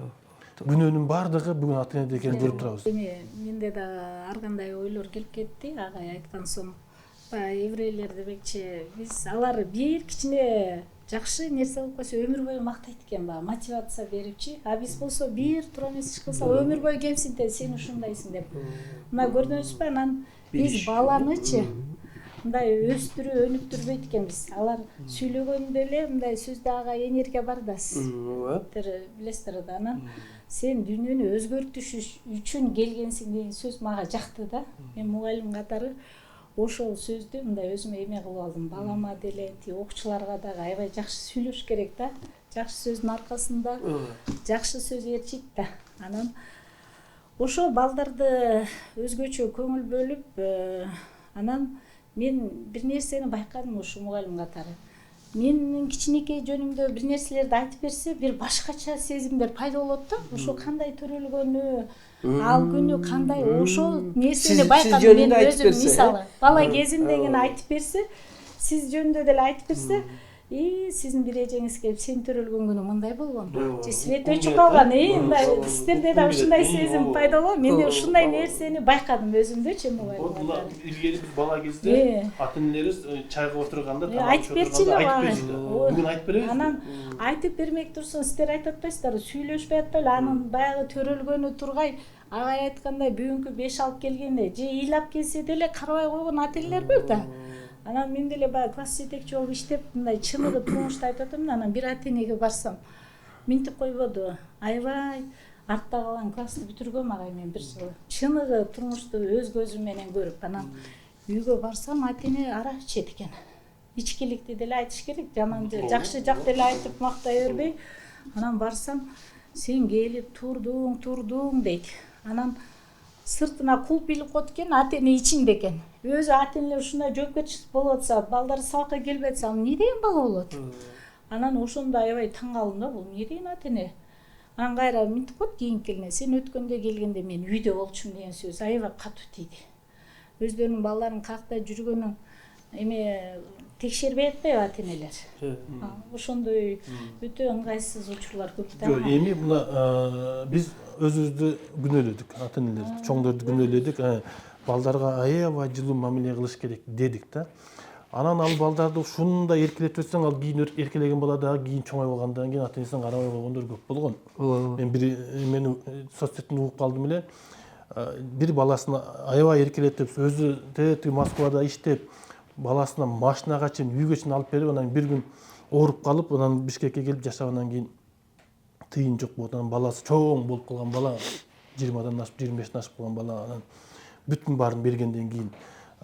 Күнөөнүн баардыгы бүгүн ата-энеде экенин көрүп турабыз. Эми менде да ар кандай ойлор келип кетти агай айткан соң. Баягы еврейлер демекчи, биз алар бир кичине жакшы нерсе кылып койсо өмүр бою мактайт экен, баягы мотивация берипчи. А биз болсо бир туура эмес иш кылса өмүр бою кемсинтет, сен ушундайсың деп. Мына көрдүңүзбү, анан биз баланычы мындай өстүрүп өнүктүрбөйт экенбиз. Алар сүйлөгөндө эле мындай сөздө ага энергия бар да, сиздер билесиздер да. Анан сен дүйнөнү өзгөртүш үчүн келгенсиң деген сөз мага жакты да. Мен мугалим катары ошол сөздү мындай өзүмө эме кылып алдым. Балама деле, окуучуларга дагы аябай жакшы сүйлөш керек да. Жакшы сөздүн аркасында жакшы сөз ээрчийт да. Анан ошо балдарды өзгөчө көңүл бөлүп, анан мен бир нерсени байкадым ушу мугалим катары. Менин кичинекей жөнүмдө бир нерселерди айтып берсе, бир башкача сезимдер пайда болот да. Ошо кандай төрөлгөнү, ал күнү кандай, ошол нерсени байкадым мен өзүм. Мисалы, бала кезимдегини айтып берсе, сиз жөнүндө деле айтып берсе, сиздин бир эжеңиз келип сен төрөлгөн күнү мындай болгон, же свет өчүп калган, мындай сиздерде да ушундай сезим пайда болот. Менде ушундай нерсени байкадым өзүмдөчү мугалим. Илгери биз бала кезде ата-энелерибиз чайга отурганда айтып берчү эле. Бүгүн айтып беребиз. Анан айтып бермек турсун, сиздер айтып атпайсыздарбы, сүйлөшпөй атпайлы, анын баягы төрөлгөнү тургай, агай айткандай бүгүнкү беш алып келгенде же ыйлап келсе деле карабай койгон ата-энелер бар да. Анан мен деле баягы класс жетекчи болуп иштеп, мындай чыныгы турмушта айтып атам да, анан бир ата-энеге барсам, минтип койбоду. Аябай артта калган классты бүтүргөм агай мен бир жыл. Чыныгы турмушту өз көзүм менен көрүп, анан үйгө барсам ата-эне ара ичет экен. Ичкиликти деле айтыш керек, жаман жакшы жак деле айтып мактай бербей. Анан барсам, сен келип турдуң дейт. Анан сыртына кулп илип коет экен, ата-эне ичинде экен. Өзү ата-энелер ушундай жоопкерчилик болуп атса, балдары сабакка келбей атса, эмне деген бала болот? Анан ошондо аябай таң калдым да, бул эмне деген ата-эне? Анан кайра минтип коет кийинки элине, сен өткөндө келгенде мен үйдө болчумун деген сөз аябай катуу тийди. Өздөрүнүн балдарынын каякта жүргөнүн эме текшербей атпайбы ата-энелер? Ошондой өтө ыңгайсыз учурлар көп да. Эми мына биз өзүбүздү күнөөлөдүк, ата-энелер, чоңдорду күнөөлөдүк. Балдарга аябай жылуу мамиле кылыш керек дедик да. Анан ал балдарды ушундай эркелетип өтсөң, ал кийин эркелеген бала дагы кийин чоңоюп алгандан кийин ата-энесине карабай койгондор көп болгон. Мен бир мени соцсеттен угуп калдым эле. Бир баласын аябай эркелетип, өзү тети Москвада иштеп, баласына машинага чейин, үйгө чейин алып берип, анан бир күн ооруп калып, анан Бишкекке келип жашагандан кийин тыйын жок болуп, анан баласы чоң болуп калган бала, 20-дан ашып, 25-тен ашып калган бала, анан бүтүн баарын бергенден кийин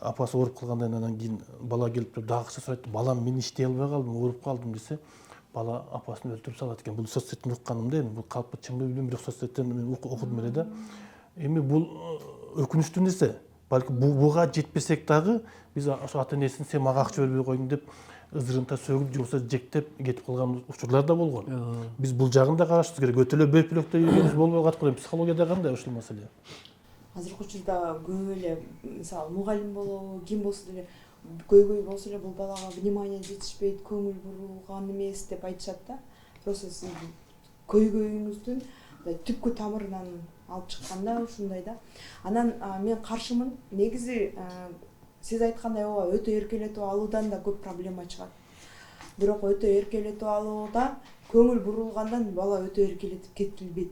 апасы ооруп калгандан анан кийин бала келип туруп дагы сурайт, балам мен иштей албай калдым, ооруп калдым десе, бала апасын өлтүрүп салат экен. Бул соцсеттен укканымда, эми бул калпы чынбы билбейм, бирок соцсеттен мен окудум эле да. Эми бул өкүнүчтүү нерсе. Балки буга жетпесек дагы биз ата-энесин сен мага акча бербей койдуң деп ызырынта сөгүп, же болбосо жектеп кетип калган учурлар да болгон. Биз бул жагын да карашыбыз керек. Өтө эле бөлпөлөктөй жүргөнүбүз болбой калат го. Психологияда кандай ушул маселе? Азыркы учурда көп эле мисалы мугалим болобу, ким болсо деле көйгөй болсо эле бул балага внимание жетишпейт, көңүл бурулган эмес деп айтышат да. Просто сиздин көйгөйүңүздүн түпкү тамырынан алып чыкканда ушундай да. Анан мен каршымын. Негизи сиз айткандай ооба өтө эркелетип алуудан да көп проблема чыгат. Бирок өтө эркелетип алууда көңүл бурулгандан бала өтө эркелетип кетилбейт.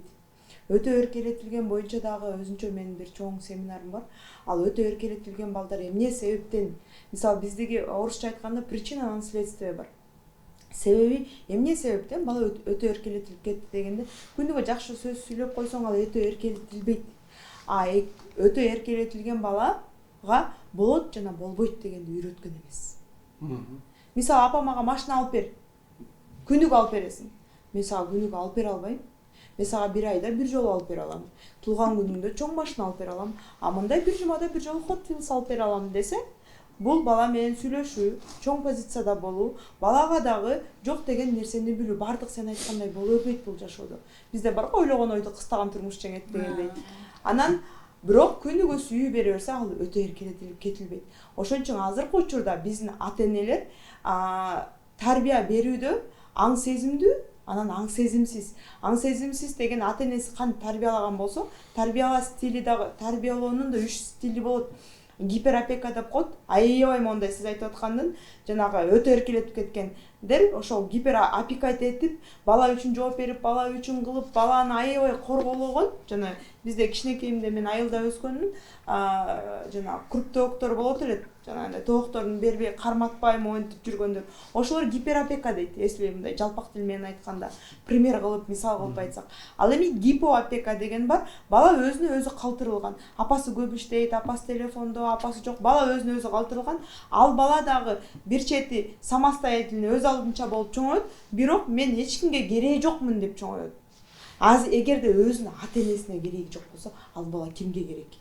Өтө эркелетилген боюнча дагы өзүнчө менин бир чоң семинарым бар. Ал өтө эркелетилген балдар эмне себептен, мисалы биздеги орусча айтканда причина на следствие бар. Себеби эмне себептен бала өтө эркелетилип кетти дегенде, күнүгө жакшы сөз сүйлөп койсоң ал өтө эркелетилбейт. Өтө эркелетилген балага болот жана болбойт дегенди үйрөткөн эмес. Мисалы апа мага машина алып бер. Күнүгө алып бересиң. Мен сага күнүгө алып бере албайм. Мен сага бир айда бир жолу алып бере алам. Туулган күнүңдө чоң машина алып бере алам. Мындай бир жумада бир жолу Hot Wheels алып бере алам десең, бул бала менен сүйлөшүү, чоң позицияда болуу, балага дагы жок деген нерсени билүү. Бардык сен айткандай боло бербейт бул жашоодо. Бизде бар го ойлогон ойду кыстаган турмуш жеңет дегендей. Анан бирок күнүгө сүйүү бере берсе ал өтө эркелетилип кетилбейт. Ошон үчүн азыркы учурда биздин ата-энелер тарбия берүүдө аң сезимдүү, анан аң сезимсиз. Аң сезимсиз деген ата-энеси кантип тарбиялаган болсо, тарбияла стили дагы, тарбиялоонун да 3 стили болот. Гиперопека деп коет. Аябай мондай сиз айтып аткандын жанагы өтө эркелетип кеткендер ошол гиперопека этип, бала үчүн жооп берип, бала үчүн кылып, баланы аябай коргоологон. Жана бизде кичинекейимде мен айылда өскөнмүн. Жана круп тооктор болот эле. Жана тоокторун бербей, карматпай монтип жүргөндөр. Ошолор гиперопека дейт. Если мындай жалпак тил менен айтканда, пример кылып, мисал кылып айтсак. Ал эми гипоопека деген бар. Бала өзүнө өзү калтырылган. Апасы көп иштейт, апасы телефондо, апасы жок. Бала өзүнө өзү калтырылган. Ал бала дагы бир чети самостоятельный өз алдынча болуп чоңоет, бирок мен эч кимге кереги жокмун деп чоңоет. Эгерде өзүнүн ата-энесине кереги жок болсо, ал бала кимге керек?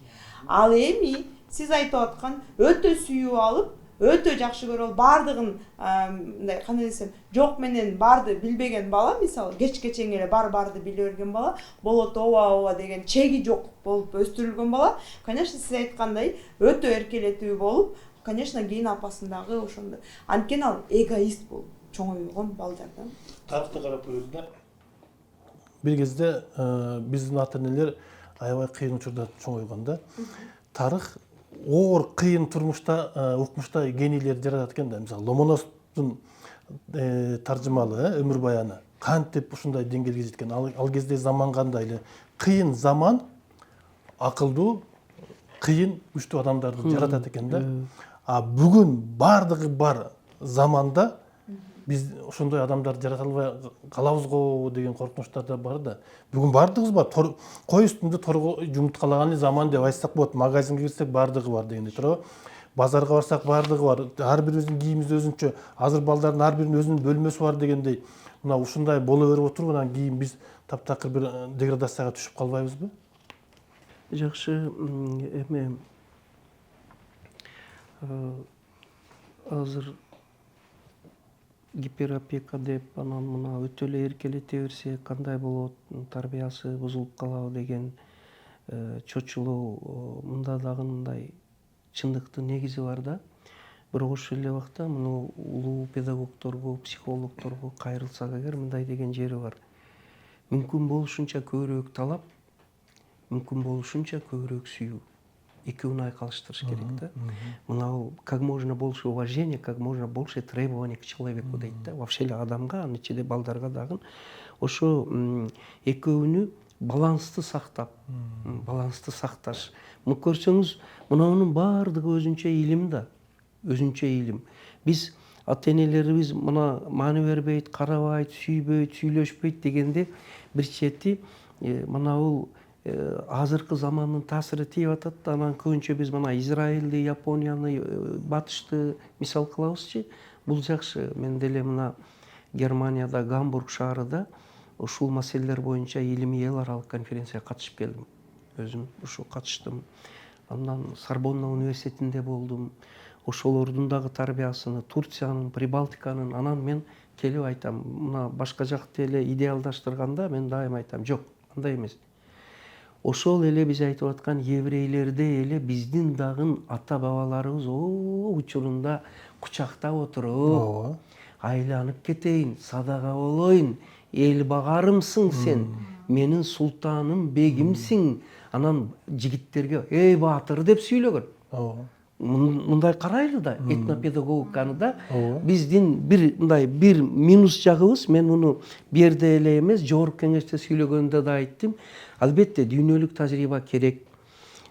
Ал эми сиз айтып аткан өтө сүйүү алып, өтө жакшы көрүп, бардыгын мындай кандай десем, жок менен барды билбеген бала, мисалы кечке чейин эле барды биле берген бала, болот ооба деген чеги жок болуп өстүрүлгөн бала, конечно, сиз айткандай өтө эркелетүү болуп, конечно, кийин апасындагы ошондой. Анткени ал эгоист болуп чоңойгон балдар да. Тарыхты карап көрөлү да. Бир кезде биздин ата-энелер аябай кыйын учурда чоңойгон да. Тарых оор кыйын турмушта укмушта генийлер жаратат экен да. Мисалы Ломоносовдун таржымалы өмүр баяны кантип ушундай деңгээлге жеткен. Ал кезде заман кандай эле кыйын заман акылдуу, кыйын күчтүү адамдарды жаратат экен да. Бүгүн бардыгы бар заманда биз ошондой адамдарды жарата албай калабызго деген коркунучтар да бар да. Бүгүн бардыгыбыз бар. Кой үстүндө торго жумурткалаган заман деп айтсак болот. Магазинге кирсек бардыгы бар дегендей туурабы? Базарга барсак бардыгы бар. Ар бирибиздин кийимибиз өзүнчө. Азыр балдардын ар биринин өзүнүн бөлмөсү бар дегендей. Мына ушундай боло берип отуруп анан кийин биз таптакыр бир деградацияга түшүп калбайбызбы? Жакшы, эме азыр гиперопека деп анан мына өтө эле эркелете берсе кандай болот, тарбиясы бузулуп калабы деген чочулоо, мында дагы мындай чындыктын негизи бар да. Бирок ошол эле убакта муну улуу педагогторго, психологторго кайрылсак эгер мындай деген жери бар. Мүмкүн болушунча көбүрөөк талап, мүмкүн болушунча көбүрөөк сүйүү. Экөөнү айкалыштырыш керек да. Мына как можно больше уважения, как можно больше требований к человеку дейт да. Вообще эле адамга, анын ичинде балдарга дагы ошо экөөнү балансты сактап, балансты сакташ. Муну көрсөңүз, мунун баардыгы өзүнчө илим да. Өзүнчө илим. Биз ата-энелерибиз мына маани бербейт, карабайт, сүйбөйт, сүйлөшпөйт дегенде бир чети мына бул азыркы замандын таасири тийип атат да. Анан көбүнчө биз мына Израилди, Японияны, Батышты мисал кылабызчы. Бул жакшы. Мен деле мына Германияда, Гамбург шаарында ушул маселелер боюнча илимий эл аралык конференцияга катышып келдим. Өзүм ушул катыштым. Андан Сорбонна университетинде болдум. Ошолордун дагы тарбиясыны, Турциянын, Прибалтиканын, анан мен келип айтам, мына башка жакты эле идеалдаштырганда мен дайыма айтам, жок, андай эмес. ошол эле биз айтып аткан еврейлерде эле биздин дагы ата бабаларыбыз учурунда кучактап отуруп ооба айланып кетейин, садага болоюн, эл багарымсың сен, менин султаным, бегимсиң. Анан жигиттерге эй баатыр деп сүйлөгөн. ооба Мындай карайлы да этнопедагогиканы да. Ооба. Биздин бир минус жагыбыз, мен муну бу жерде эле эмес, жогорку кеңеште сүйлөгөндө да айттым. Албетте дүйнөлүк тажрыйба керек.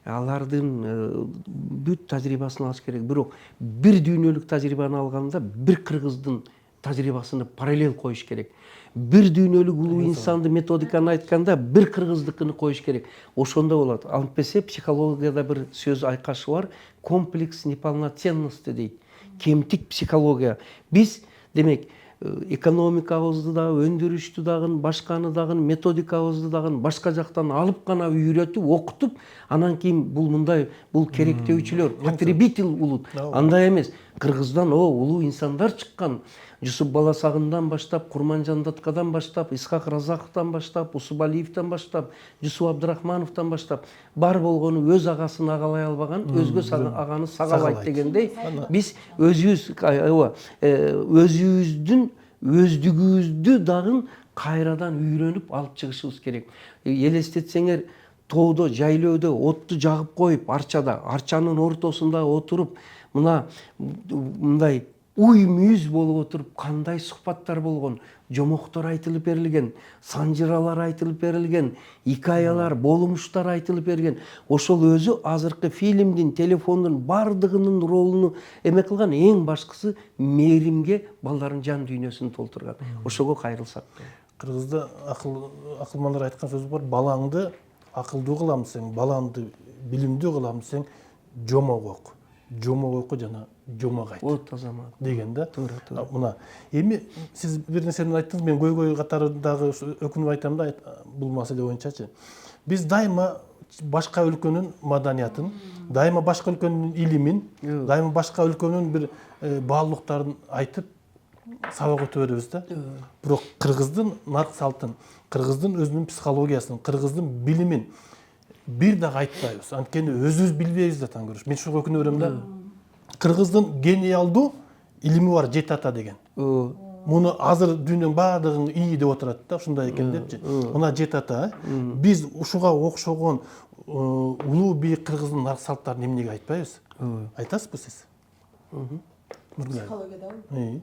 Алардын бүт тажрыйбасын алыш керек. Бирок бир дүйнөлүк тажрыйбаны алганда бир кыргыздын тажрыйбасына параллел коюш керек. Бир дүйнөлүк улуу инсанды методиканы айтканда бир кыргыздыкын коюш керек. Ошондо болот. Ал эмесе психологияда бир сөз айкашы бар. Комплекс неполноценности дейт. Кемтик психология. Биз демек экономикабызды дагы, өндүрүштү дагы, башканы дагы, методикабызды дагы башка жактан алып гана үйрөтүп, окутуп, анан кийин бул мындай, бул керектөөчүлөр, потребитель улут. Андай эмес. Кыргыздан улуу инсандар чыккан. Жусуп Баласагындан баштап, Курманжан Даткадан баштап, Исхак Разаковтан баштап, Усубалиевтен баштап, Жусуп Абдрахмановтан баштап, бар болгону өз агасын агалай албаган, өзгө аганы сагалайт дегендей, биз өзүбүздүн өздүгүбүздү дагы кайрадан үйрөнүп алып чыгышыбыз керек. Элестетсеңер, тоодо, жайлоодо отту жагып коюп, арчанын ортосунда отуруп, мындай уй мүйүз болуп отуруп, кандай сухбаттар болгон, жомоктор айтылып берилген, санжыралар айтылып берилген, икаялар, болумуштар айтылып берилген. Ошол өзү азыркы фильмдин, телефондун бардыгынын ролуну эме кылган. Эң башкысы мээримге балдардын жан дүйнөсүн толтурган. Ошого кайрылсак. кыргызда акылмандар айткан сөз бар, балаңды акылдуу кыламсың, балаңды билимдүү кыламсың, жомок оку. Жомок оку жана жомок айт. О, тазамат. Деген да. Туура. Мына эми сиз бир нерсени айттыңыз, мен көйгөй катарындагы өкүнүп айтам да, бул маселе боюнчачы. Биз дайыма башка өлкөнүн маданиятын, дайыма башка өлкөнүн илимин, дайыма башка өлкөнүн бир баалуулуктарын айтып сабак өтө беребиз да. Бирок кыргыздын нарк салтын, кыргыздын өзүнүн психологиясын, кыргыздын билимин бир дагы айтпайбыз. Анткени өзүбүз билбейбиз да таң көрүш. Мен ушуга өкүнүп берем да. Кыргыздын гениалдуу илими бар, жети ата деген. Муну азыр дүйнөнүн баардыгын ии деп отурат да, ушундай экен депчи. Мына жети ата. Биз ушуга окшогон улуу бийик кыргыздын нарк салттарын эмнеге айтпайбыз? Айтасызбы сиз? Психологиядабы?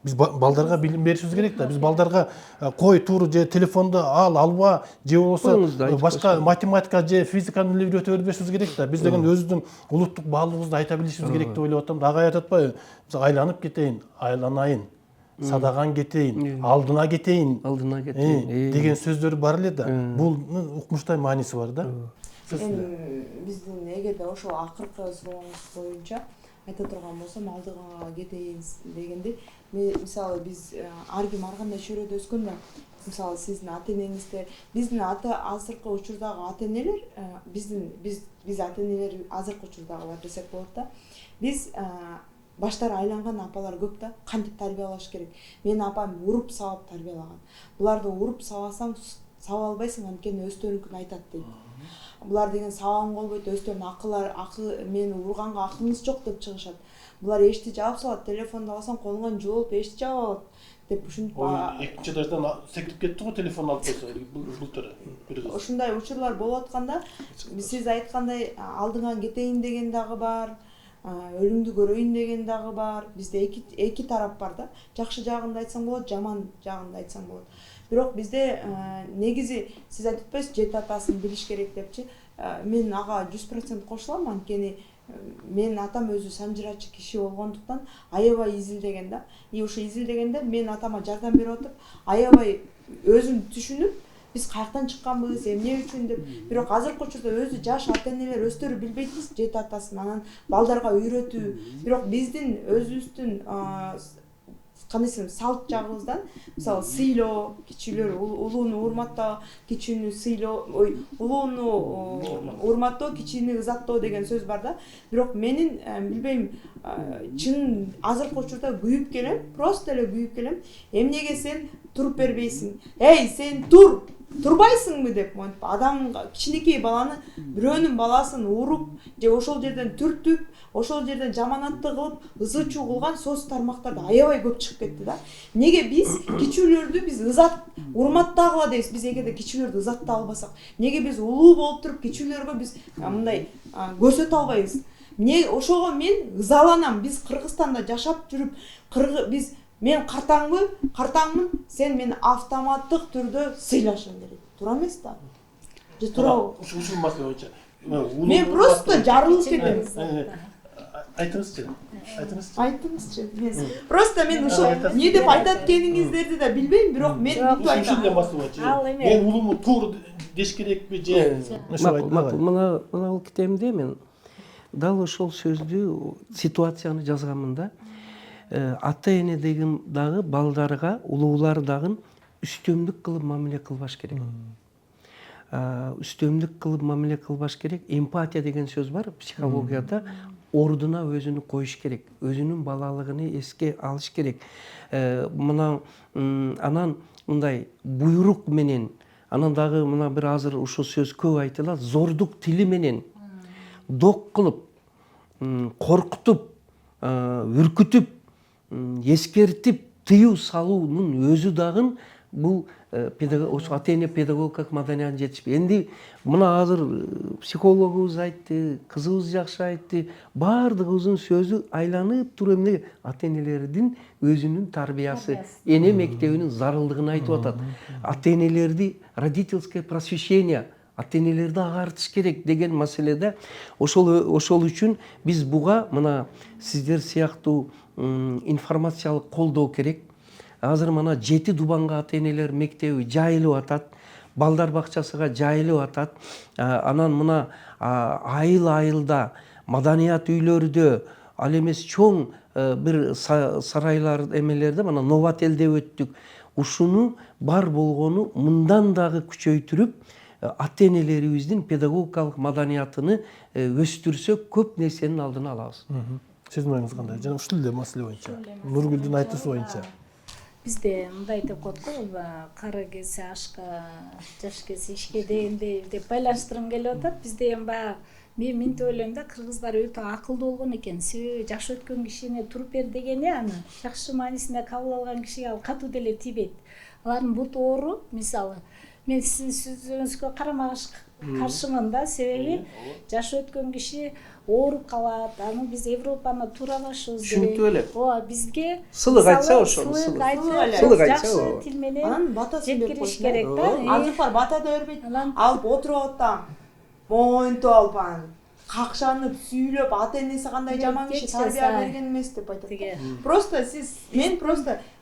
Биз балдарга билим беришибиз керек да. Биз балдарга кой тууру же телефонду алба, же болбосо башка математика же физиканы эле үйрөтө бербешибиз керек да. Биз деген өзүбүздүн улуттук баалуулугубузду айта билишибиз керек деп ойлоп атам. Дагы айтып атпайбы? Биз айланып кетейин, айланайын, садаган кетейин, алдына кетейин деген сөздөр бар эле да. Бул укмуштай мааниси бар да. Эми биздин эгерде ошол акыркы сурооңуз боюнча айта турган болсом, алдыга кетейин дегенде, мисалы биз ар ким ар кандай чөйрөдө өскөндө, мисалы сиздин ата энеңизде, биздин азыркы учурдагы ата энелер, биз ата энелер азыркы учурдагылар десек болот да. Биз баштары айланган апалар көп да, кантип тарбиялаш керек. Менин апам уруп сабап тарбиялаган. Буларды уруп сабасаң саба албайсың, анткени өздөрүнүкүн айтат дейт. Булар деген сабаган болбойт, өздөрүнүн мени урганга акылыңыз жок деп чыгышат. Булар эшти жаап салат, телефонду алсаң колуңан жооп эшти жаап алат деп ушинтип. Экинчи этаждан секирип кетти го, телефон алып койсо, былтыр. Ушундай учурлар болуп атканда, сиз айткандай алдыңан кетейин деген дагы бар, өлүмдү көрөйүн деген дагы бар. Бизде эки тарап бар да. Жакшы жагын да айтсаң болот, жаман жагын да айтсаң болот. Бирок бизде негизи сиз айтып атпайсызбы, жети атасын билиш керек депчи. Мен ага 100% кошулам, анткени менин атам өзү санжырачы киши болгондуктан аябай изилдеген да. Ошо изилдегенде менин атама жардам берип атып, аябай өзүн түшүнүп, биз каяктан чыкканбыз, эмне үчүн деп. Бирок азыркы учурда өзү жаш ата энелер өздөрү билбейтпиз жети атасын, анан балдарга үйрөтүү. Бирок биздин өзүбүздүн кандайсы салт жагыбыздан, мисалы сыйлоо, кичилер улууну урматтоо, кичүүнү сыйлоо, улууну урматтоо, кичини ызаттоо деген сөз бар да. Бирок менин билбейм, чын азыркы учурда күйүп келем, просто эле күйүп келем. Эмнеге сен туруп бербейсиң? Эй, сен тур! турбайсыңбы деп монтип адамга кичинекей баланы бирөөнүн баласын уруп же ошол жерден түртүп ошол жерден жаманатты кылып ызы чуу кылган соц тармактарда аябай көп чыгып кетти да. Неге биз кичүүлөрдү биз ызат урматтагыла дейбиз, биз эгерде кичүүлөрдү ызатта албасак, неге биз улуу болуп туруп кичүүлөргө биз мындай көрсөтө албайбыз? Эмне ошого мен ызаланам. Биз Кыргызстанда жашап жүрүп, мен картаңмын, сен мени автоматтык түрдө сыйлашың керек. Туура эмес да? Же туурабы? Ушул маселе боюнча Мен просто жарылып кетем. Айтыңызчы. Айтыңызчы. Просто мен ушул эмне деп айтат экениңиздерди да билбейм, бирок мен бүтүп айтам. Ушундай маселе боюнча. Ал эме. Мен улуму туура деш керекпи же Макул. Мына китебимде мен дал ошол сөздү, ситуацияны жазганмын да. Ата эне деген дагы балдарга, улуулар дагы үстөмдүк кылып мамиле кылбаш керек. Үстөмдүк кылып мамиле кылбаш керек. Эмпатия деген сөз бар психологияда. Ордуна өзүнү коюш керек, өзүнүн балалыгын эске алыш керек. Мына анан мындай буйрук менен, анан дагы мына бир азыр ушул сөз көп айтылат, зордук тили менен док кылып, коркутуп, үркүтүп, эскертип, тыюу салуунун өзү дагы бул ата эне педагогикалык маданиятын жетишпей. Энди мына азыр психологубуз айтты, кызыбыз жакшы айтты, баардыгыбыздын сөзү айланып туруп эмне ата энелердин өзүнүн тарбиясы, эне мектебинин зарылдыгын айтып атат. Ата энелерди родительское просвещение, ата энелерди агартыш керек деген маселеде ошол үчүн биз буга мына сиздер сыяктуу информациялык колдоо керек. Азыр мына 7 Дубанга ата энелер мектеби жайылып атат, балдар бакчасыга жайылып атат. Анан мына айыл-айылда, маданият үйлөрдө, ал эмес чоң бир сарайлар эмелерде мына Новотел деп өттүк. Ушуну бар болгону мындан дагы күчөйтүрүп, ата энелерибиздин педагогикалык маданиятыны өстүрсөк көп нерсенин алдын алабыз. Сиздин оюңуз кандай? Жана ушул эле маселе боюнча. Нургүлдүн айтуусу боюнча. Бизде мындай деп коет го, кары келсе ашка, жаш келсе ишке дегендей деп байланыштыргым келип атат. Бизде эми баягы мен минтип ойлойм да, кыргыздар өтө акылдуу болгон экен. Себеби жаш өткөн кишине туруп бер дегени аны жакшы маанисинде кабыл алган кишиге ал катуу деле тийбейт. Алардын буту оору, мисалы, мен сиздин сөзүңүзгө карама каршымын да, себеби жаш өткөн киши ооруп калат. Аны биз Европаны тууралашыбыз керек. Түшүнүктүү эле. Ооба, бизге Сылык айтса ошону, сылык айтса, жакшы тил менен Анан батасын берип жеткириш коюш керек да. Азыктар бата да бербейт. Алып отуруп атам. Моинтип алып какшанып, сүйлөп, ата энеси кандай жаман киши, тарбия берген эмес деп айтат. Просто мен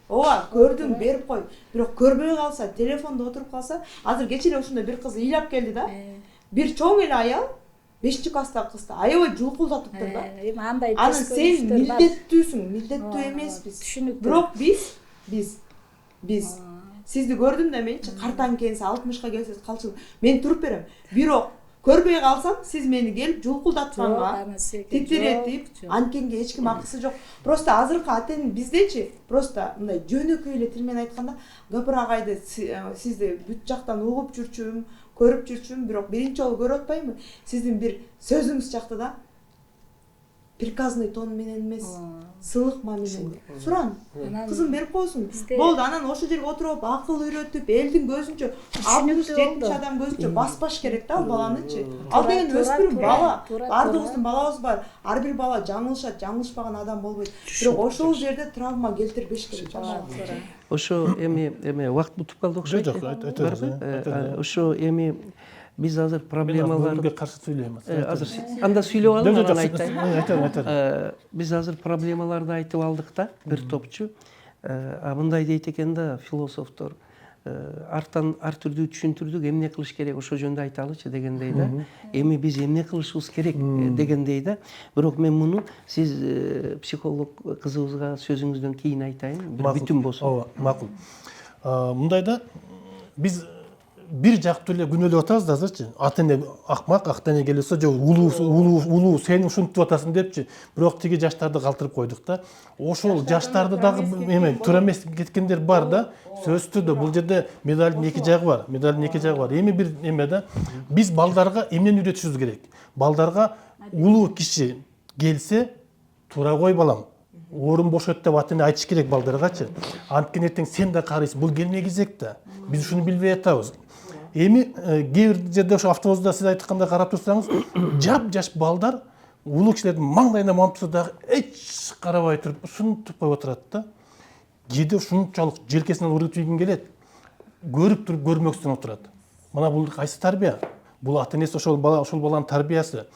ооба көрдүм, берип кой. Бирок көрбөй калса, телефондо отуруп калса, азыр кечээ эле ушундай бир кыз ыйлап келди да. Бир чоң эле аял 5-класстагы кызды аябай жулкулдатыптыр да. Андай Анан сен милдеттүүсүң, милдеттүү эмеспиз. Бирок биз сизди көрдүм да менчи картаң келсе 60ка келсеңиз калчу. Мен туруп берем. Бирок көрбөй калсам, сиз мени келип жулкулдатканга, титиретип, анткенге эч ким акысы жок. Просто азыркы ата эне биздечи, просто мындай жөнөкөй эле тил менен айтканда, Гапыр агайды сизди бүт жактан угуп жүрчүмүн, көрүп жүрчүмүн, бирок биринчи жолу көрүп атпаймынбы? Сиздин бир сөзүңүз жакты да. Приказный тон менен эмес, сылык мамиле. Суран, кызым берип койсуң. Болду, анан ошол жерге отуруп, акыл үйрөтүп, элдин көзүнчө, 67 адам көзүнчө баспаш керек да баланычы. Ал деген өспүрүм бала. Бардыгыбыздын балабыз бар. Ар бир бала жаңылышат, жаңылышпаган адам болбойт. Бирок ошол жерде травма келтирбеш керек. Ошо эми убакыт бүтүп калды окшойт. Жок, айтыңыз. Ошо эми биз азыр проблемаларды каршы сүйлөйм. азыр анда сүйлөп алып анан айтайын. Айтам. Биз азыр проблемаларды айтып алдык да, бир топчу. Мындай дейт экен да философтор. Ар түрдүү түшүндүрдүк, эмне кылыш керек, ошол жөнүндө айталычы дегендей да. Эми биз эмне кылышыбыз керек дегендей да. Бирок мен муну сиз психолог кызыбызга сөзүңүздөн кийин айтайын, бир бүтүн болсун. Ооба, макул. Мындай да биз бир жактуу эле күнөөлөп атабыз да азырчы. Ата эне акмак, ата эне келсе жок улуу сен ушинтип атасың депчи. Бирок тиги жаштарды калтырып койдук да. Ошол жаштарды дагы эме туура эмес кеткендер бар да. Сөзсүз түрдө бул жерде медалдын эки жагы бар. Медалдын эки жагы бар. Эми бир эме да биз балдарга эмнени үйрөтүшүбүз керек? Балдарга улуу киши келсе туура кой балам. Орун бошот деп ата эне айтыш керек балдаргачы. Анткени эртең сен да карыйсың. Бул келме кезек да. Биз ушуну билбей атабыз. Эми кээ бир жерде ошо автобуста сиз айткандай карап турсаңыз, жап-жаш балдар улуу кишилердин маңдайына монуп турса дагы эч карабай туруп ушинтип коюп отурат да. Кээде ушунчалык желкесинен ургуп ийгин келет. Көрүп туруп көрмөксүн отурат. Мына бул кайсы тарбия? Бул ата энеси ошол баланын тарбиясы.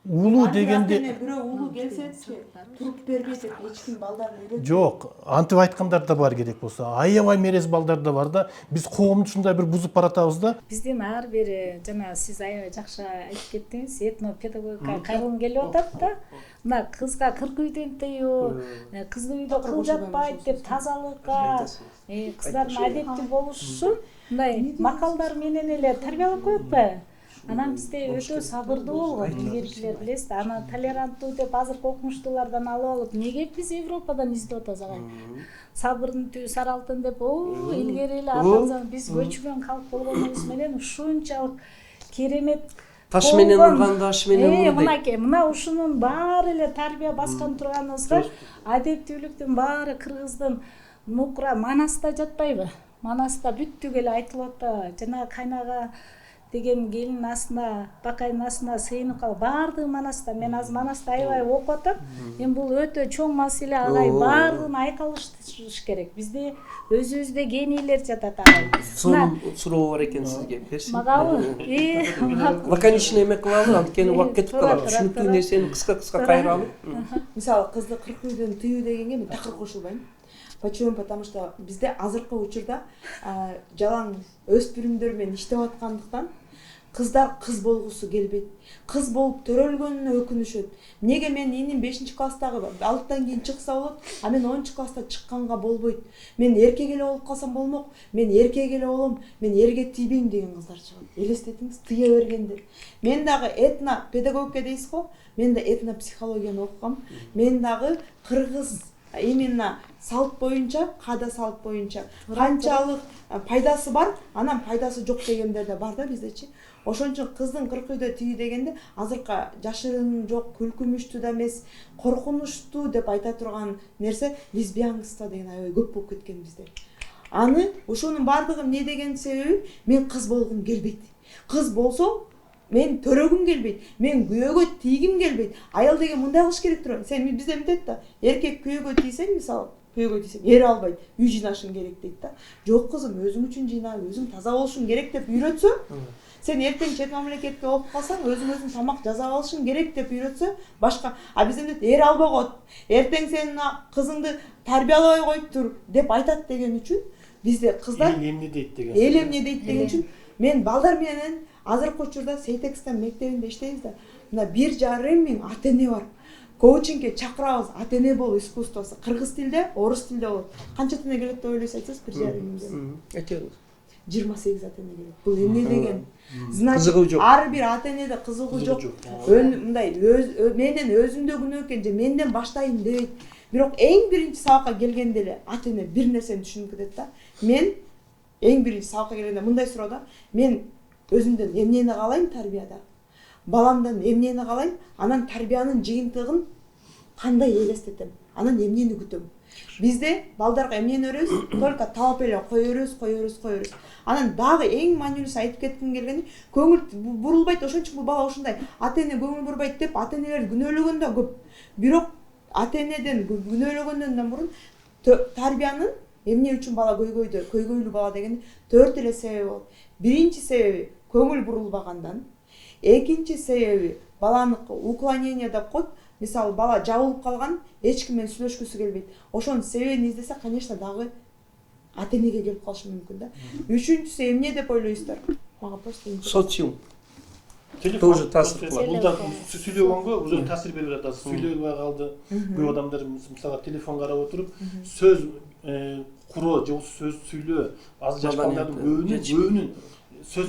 Улуу дегенде бирөө улуу келсечи туруп бербейт деп эч ким балдарын үйрөтпөйт. жок, антип айткандар да бар керек болсо. Аябай мерез балдар да бар да. Биз коомду ушундай бир бузуп баратабыз да. Биздин ар бир жана сиз аябай жакшы айтып кеттиңиз, этно педагогика кайрылым келип атат да. Мына кызга 40 үйдөн тыюу, кызды үйдө кыл жатпайт деп тазалыкка, кыздардын адептүү болушу мындай макалдар менен эле тарбиялап коет. Анан бизде өтө сабырдуу болгон илгеркилер билесиз да. Аны толеранттуу деп азыркы окумуштуулардан алып алып, неге биз Европадан издеп атабыз агай? Сабырдын түбү сары алтын деп, илгери эле атаңыздан биз көчмөн калк болгонубуз менен ушунчалык керемет Таш менен урганда аш менен урду. Мынакей, мына ушунун баары эле тарбия баскан турганыбызга адептүүлүктүн баары кыргыздын нукура Манаста жатпайбы? Манаста бүттүк эле айтылып атты. Жана кайнага деген келин асына, бакайдын асына сыйынып калып, баардыгы Манаста. Мен азыр Манаста аябай окуп атам. Эми бул өтө чоң маселе, агай баардыгын айкалыштырыш керек. Бизде өзүбүздө генийлер жатат агай. Сонун суроо бар экен сизге. Берсин. Магабы? Лаконичный эме кылалы, анткени убакыт кетип калат. Түшүнүктүү нерсени кыска кайралы. Мисалы кызды 40 үйдөн тыюу дегенге мен такыр кошулбайм. Почему? Потому что бизде азыркы учурда жалаң өспүрүмдөр менен иштеп аткандыктан кыздар кыз болгусу келбейт. Кыз болуп төрөлгөнүнө өкүнүшөт. Неге мен иним 5-класстагы алттан кийин чыкса болот, а мен 10-класста чыкканга болбойт. Мен эркек эле болуп калсам болмок. Мен эркек эле болом, мен эрге тийбейм деген кыздар чыгат. Элестетиңиз, тыя бергендер. Мен дагы этно педагогика дейсиз го? Мен да этно психологияны окугам. Мен дагы кыргыз именно салт боюнча, каада салт боюнча канчалык пайдасы бар, анан пайдасы жок дегендер да бар да биздечи. Ошон үчүн кыздын 40 үйдө тыюу дегенде азыркы жашырын жок, күлкүмүштүү да эмес, коркунучтуу деп айта турган нерсе лесбиянство деген аябай көп болуп кеткен бизде. Аны ошонун баардыгы эмне деген себеби? Мен кыз болгум келбейт. Кыз болсо мен төрөгүм келбейт, мен күйөөгө тийгим келбейт. Аял деген мындай кылыш керек турат. Сен бизде эмтет да, эркек күйөөгө тийсең, мисалы, күйөөгө тийсең, эре албайт, үй жыйнашың керек дейт да. Жок кызым, өзүң үчүн жыйна, өзүң таза болушуң керек деп үйрөтсө, сен эртең чет мамлекетке болуп калсаң, өзүң тамак жасап алышың керек деп үйрөтсө, башка, а бизде эмнет, эре албагот, эртең сен кызыңды тарбиялабай коюп тур деп айтат деген үчүн бизде кыздар эмне дейт деген. Эмне дейт деген үчүн мен балдар менен азыркы учурда Сейтекстен мектебинде иштейбиз да. Мына 1,5 миң ата эне бар. Коучингге чакырабыз, ата эне болуу искусствосу. Кыргыз тилде, орус тилде болот. Канча ата эне келет деп ойлойсуз айтсаңыз 1,5 миңден? Айтыңыз. 28 ата эне келет. Бул эмне деген? Значит, Кызыгуу жок. ар бир ата энеде кызыгуу жок. Мындай менен өзүмдө күнөө экен же менден баштайын дебейт. Бирок эң биринчи сабакка келгенде эле ата эне бир нерсени түшүнүп кетет да. Мен эң биринчи сабакка келгенде мындай суроо да. Мен өзүмдөн эмнени каалайм тарбияда? Баламдан эмнени каалайм? Анан тарбиянын жыйынтыгын кандай элестетем? Анан эмнени күтөм? Бизде балдарга эмнени өрөбүз? Только талап эле коёбуз. Анан дагы эң маанилүүсү айтып кетким келгени, көңүл бурулбайт, ошон үчүн бул бала ушундай. Ата эне көңүл бурбайт деп ата энелер күнөөлөгөн да көп. Бирок ата энеден күнөөлөгөндөн мурун тарбиянын эмне үчүн бала көйгөйлүү бала деген 4 эле себеби болот. Биринчи себеби көңүл бурулбагандан, экинчи себеби баланыкы уклонение деп коет. Мисалы бала жабылып калган, эч ким менен сүйлөшкүсү келбейт. Ошонун себебин издесе, конечно, дагы ата энеге келип калышы мүмкүн да. Үчүнчүсү эмне деп ойлойсуздар? Мага просто социум тоже таасир кылат. Мында сүйлөгөнгө уже таасир берип жатат. Сүйлөбөй калды. Көп адамдар мисалы телефон карап отуруп, сөз куроо же сөз сүйлөө. Азыр жаш балдардын көбүнүн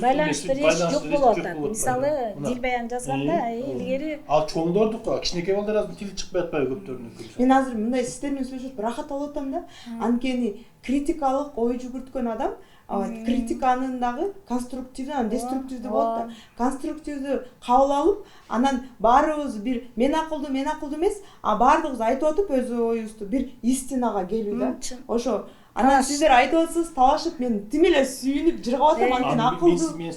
байланыштырыш жок болуп атат. Мисалы дил баян жазганда илгери ал чоңдордук кичинекей балдар азыр тили чыкпай атпайбы көптөрүнүн. Мен азыр мындай сиздермен сүйлөшүп рахат алып атам да. Анткени критикалык ой жүгүрткөн адам критиканын дагы конструктивдүү, анан деструктивдүү болот да. Конструктивдүү кабыл алып, анан баарыбыз бир мен акылдуу эмес, а баардыгыбыз айтып атып өз оюбузду бир истинага келүү да. Ошо анан сиздер айтып атсыз, талашып, мен тим эле сүйүнүп жыргап атам, анткени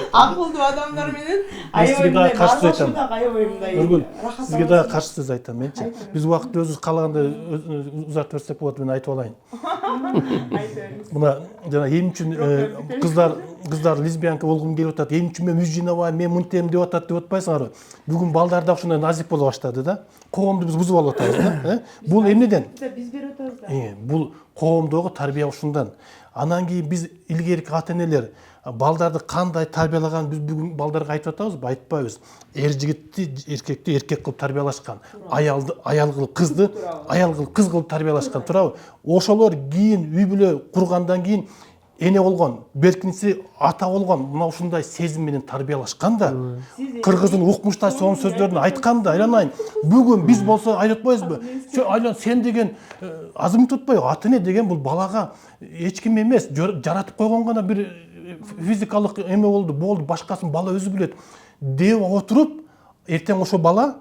акылдуу адамдар менен аябай каршы айтам. Нургүл, сизге дагы каршы сөз айтам менчи. Биз убакытты өзүбүз каалагандай узартып берсек болот, мен айтып алайын. Мына жана эмне үчүн кыздар лесбиянка болгум келип атат, эмне үчүн мен үз жыйнабайм, мен мынтем деп атпайсыңарбы? Бүгүн балдар да ушундай назик боло баштады да. Коомду биз бузуп алып атабыз да. Бул эмнеден? Биз берип атабыз да. Бул коомдогу тарбия ушундан. Анан кийин биз илгерки ата-энелер балдарды кандай тарбиялаган биз бүгүн балдарга айтып атабызбы? Айтпайбыз. Эркекти эркек кылып тарбиялашкан, аялды аял кылып, кызды аял кылып, кыз кылып тарбиялашкан, туурабы? Ошолор кийин үй бүлө кургандан кийин эне болгон, белкиниси ата болгон, мына ушундай сезим менен тарбиялашкан да. Кыргыздын укмуштай сонун сөздөрүн айткан да, айланайын. Бүгүн биз болсо айтып атпайбызбы? Айлан сен деген азым tutпайбы? Ата-эне деген бул балага эч ким эмес, жаратып койгон гана бир физикалык эме болду, башкасын бала өзү билет деп отуруп, эртең ошо бала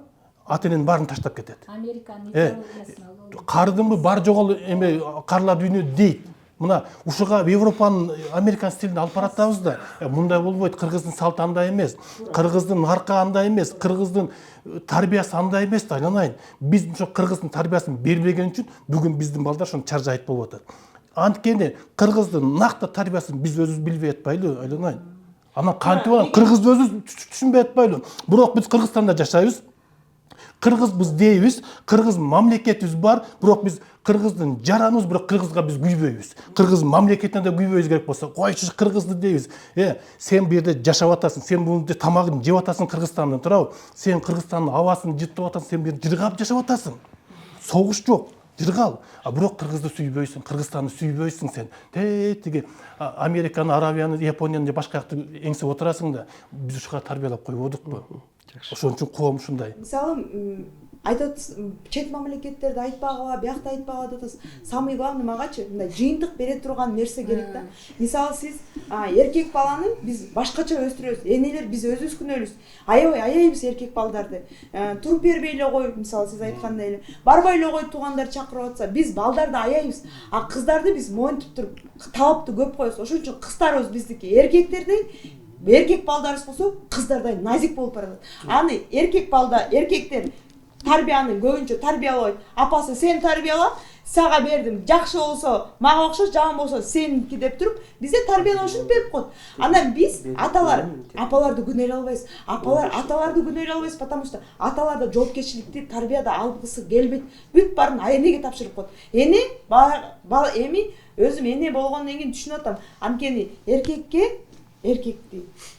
ата-эненин баарын таштап кетет. Американын идеологиясын алып. Кардыңбы бар жогол эме карлар дүйнө дейт. Мына ушуга Европанын, Американ стилин алып баратабыз да. Мындай болбойт, кыргыздын салты андай эмес, кыргыздын наркы андай эмес, кыргыздын тарбиясы андай эмес да, айланайын. Биз ошо кыргыздын тарбиясын бербеген үчүн бүгүн биздин балдар ошону чаржайт болуп атат. Анткени кыргыздын накты тарбиясын биз өзүбүз билбей атпайлы, айланайын. Анан кантип анан кыргызды өзүбүз түшүнбөй атпайлы. Бирок биз Кыргызстанда жашайбыз. Кыргызбыз дейбиз, кыргыз мамлекетибиз бар, бирок биз кыргыздын жараныбыз, бирок кыргызга биз күйбөйбүз. Кыргыз мамлекетине да күйбөйбүз керек болсо, койчу кыргызды дейбиз. Сен бу жерде жашап атасың, сен бул жерде тамагын жеп атасың Кыргызстандын, туурабы? Сен Кыргызстандын абасын жыртып атасың, сен бу жерде жыргап жашап атасың. Согуш жок, жыргал. Бирок кыргызды сүйбөйсүң, Кыргызстанды сүйбөйсүң сен. Тиги Американы, Арабияны, Японияны же башка жакты эңсеп отурасың да, биз ушуга тарбиялап койбодукпу? Ошон үчүн коом ушундай. Мисалы айтат чет мамлекеттерди айтпагыла, биякта айтпагыла деп атасыз. Самый главный магачы мындай жыйынтык бере турган нерсе керек да. Мисалы сиз эркек баланы биз башкача өстүрөбүз. Энелер биз өзүбүз күнөөлүүбүз. Аябай аяйбыз эркек балдарды. Туруп бербей эле кой, мисалы сиз айткандай эле. Барбай эле кой туугандар чакырып атса, биз балдарды аяйбыз. А кыздарды биз моинтип туруп талапты көп коебуз. Ошон үчүн кыздарыбыз биздики эркектердей эркек балдарыбыз болсо кыздардай назик болуп барат. Аны эркектер тарбияны көбүнчө тарбиялабайт. Апасы сен тарбияла, сага бердим. Жакшы болсо мага окшош, жаман болсо сеники деп туруп, бизде тарбиялашып берип коет. Анан биз аталар апаларды күнөөлөй албайбыз. Аталарды күнөөлөй албайбыз, потому что аталар да жоопкерчиликти тарбияда алгысы келбейт. Бүт баарын энеге тапшырып коет. Эне эми өзүм эне болгондон кийин түшүнүп атам. Анткени эркекти